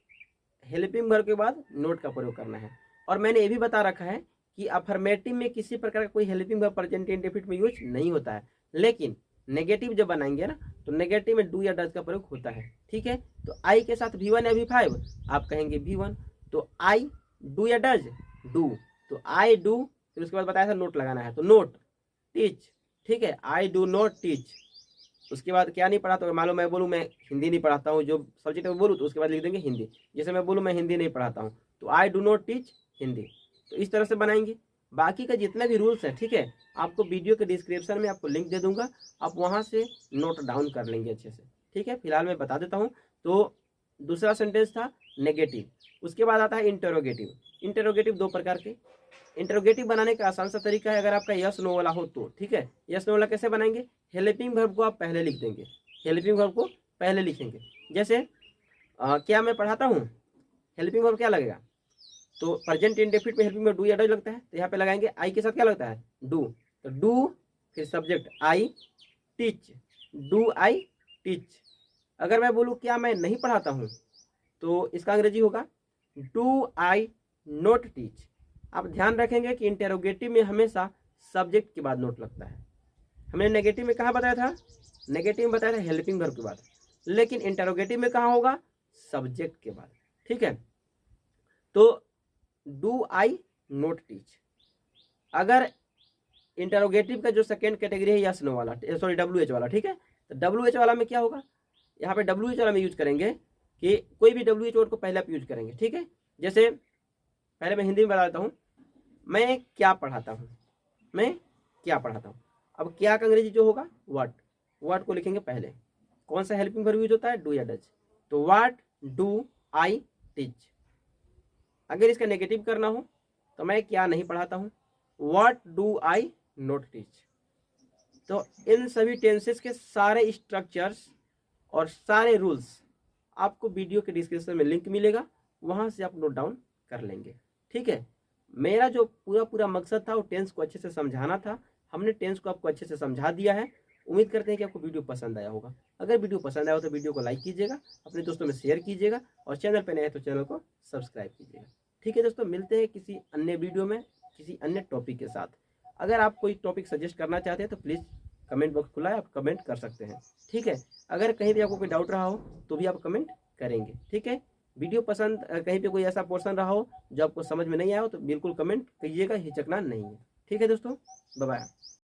S1: हेल्पिंग वर्ब के बाद नोट का प्रयोग करना है। और मैंने ये भी बता रखा है कि अफर्मेटिव में किसी प्रकार का कोई हेल्पिंग वर्ब प्रेजेंट इंडेफिनिट में यूज नहीं होता है, लेकिन नेगेटिव जब बनाएंगे ना तो नेगेटिव में डू या डज का प्रयोग होता है, ठीक है। तो आई के साथ V1 या V5 आप कहेंगे V1। तो आई डू या डज, डू, तो आई डू, फिर उसके बाद बताया था नोट लगाना है, तो नोट, टीच, ठीक है, आई डू नॉट टीच। उसके बाद क्या नहीं पढ़ाता, तो मान लो मैं बोलूँ मैं हिंदी नहीं पढ़ाता हूँ, जो सब्जेक्ट में बोलूँ तो उसके बाद लिख देंगे हिंदी। जैसे मैं बोलूँ मैं हिंदी नहीं पढ़ाता हूँ, तो I do not teach Hindi. तो इस तरह से बनाएंगे। बाकी का जितना भी रूल्स है, ठीक है, आपको वीडियो के डिस्क्रिप्शन में आपको लिंक दे दूंगा, आप वहाँ से नोट डाउन कर लेंगे अच्छे से, ठीक है। फिलहाल मैं बता देता हूँ। तो दूसरा सेंटेंस था नेगेटिव। उसके बाद आता है इंटरोगेटिव। इंटरोगेटिव 2 प्रकार के, इंटरोगेटिव बनाने का आसान सा तरीका है, अगर आपका यस नो वाला हो तो, ठीक है। यस नो वाला कैसे बनाएंगे, हेल्पिंग वर्ब को आप पहले लिख देंगे, हेल्पिंग वर्ब को पहले लिखेंगे। जैसे क्या मैं पढ़ाता हूँ, हेल्पिंग वर्ब क्या लगेगा, तो प्रेजेंट इंडेफिनिट में हेल्पिंग वर्ब डू या डज लगता है, तो यहाँ पे लगाएंगे आई के साथ क्या लगता है, डू। तो डू फिर subject I teach, do I teach. अगर मैं बोलूँ क्या मैं नहीं पढ़ाता हूँ, तो इसका अंग्रेजी होगा डू आई नोट टीच। आप ध्यान रखेंगे कि इंटेरोगेटिव में हमेशा सब्जेक्ट के बाद नोट लगता है। हमने नेगेटिव में कहाँ बताया था, नेगेटिव में बताया था हेल्पिंग वर्ब के बाद, लेकिन इंटेरोगेटिव में कहाँ होगा, सब्जेक्ट के बाद, ठीक है। तो डू आई नोट टीच। अगर इंटरोगेटिव का जो सेकेंड कैटेगरी है यस नो वाला, सॉरी डब्ल्यू एच वाला, ठीक है। तो डब्ल्यू एच वाला में क्या होगा, यहाँ पे डब्ल्यू एच वाला में यूज करेंगे कि कोई भी डब्ल्यू एच वर्ड को पहले आप यूज करेंगे, ठीक है। जैसे पहले मैं हिंदी में बता देता हूँ, मैं क्या पढ़ाता हूँ, मैं क्या पढ़ाता हूँ। अब क्या का अंग्रेजी जो होगा व्हाट, व्हाट को लिखेंगे पहले। कौन सा हेल्पिंग वर्ब यूज होता है, डू या डज, तो व्हाट डू आई टीच। अगर इसका नेगेटिव करना हो तो मैं क्या नहीं पढ़ाता हूँ, what do I note teach. तो इन सभी टेंसेस के सारे स्ट्रक्चर्स और सारे रूल्स आपको वीडियो के डिस्क्रिप्शन में लिंक मिलेगा, वहां से आप नोट डाउन कर लेंगे, ठीक है। मेरा जो पूरा मकसद था वो टेंस को अच्छे से समझाना था। हमने टेंस को आपको अच्छे से समझा दिया है। उम्मीद करते हैं कि आपको वीडियो पसंद आया होगा। अगर वीडियो पसंद आया हो तो वीडियो को लाइक कीजिएगा, अपने दोस्तों में शेयर कीजिएगा, और चैनल पर नए हैं तो चैनल को सब्सक्राइब कीजिएगा, ठीक है दोस्तों। मिलते हैं किसी अन्य वीडियो में किसी अन्य टॉपिक के साथ। अगर आप कोई टॉपिक सजेस्ट करना चाहते हैं तो प्लीज़ कमेंट बॉक्स खुला है, आप कमेंट कर सकते हैं, ठीक है। अगर कहीं भी आपको कोई डाउट रहा हो तो भी आप कमेंट करेंगे, ठीक है। वीडियो पसंद कहीं पे कोई ऐसा पोर्शन रहा हो जो आपको समझ में नहीं आया हो तो बिल्कुल कमेंट कीजिएगा, हिचकना नहीं है, ठीक है दोस्तों। Bye bye.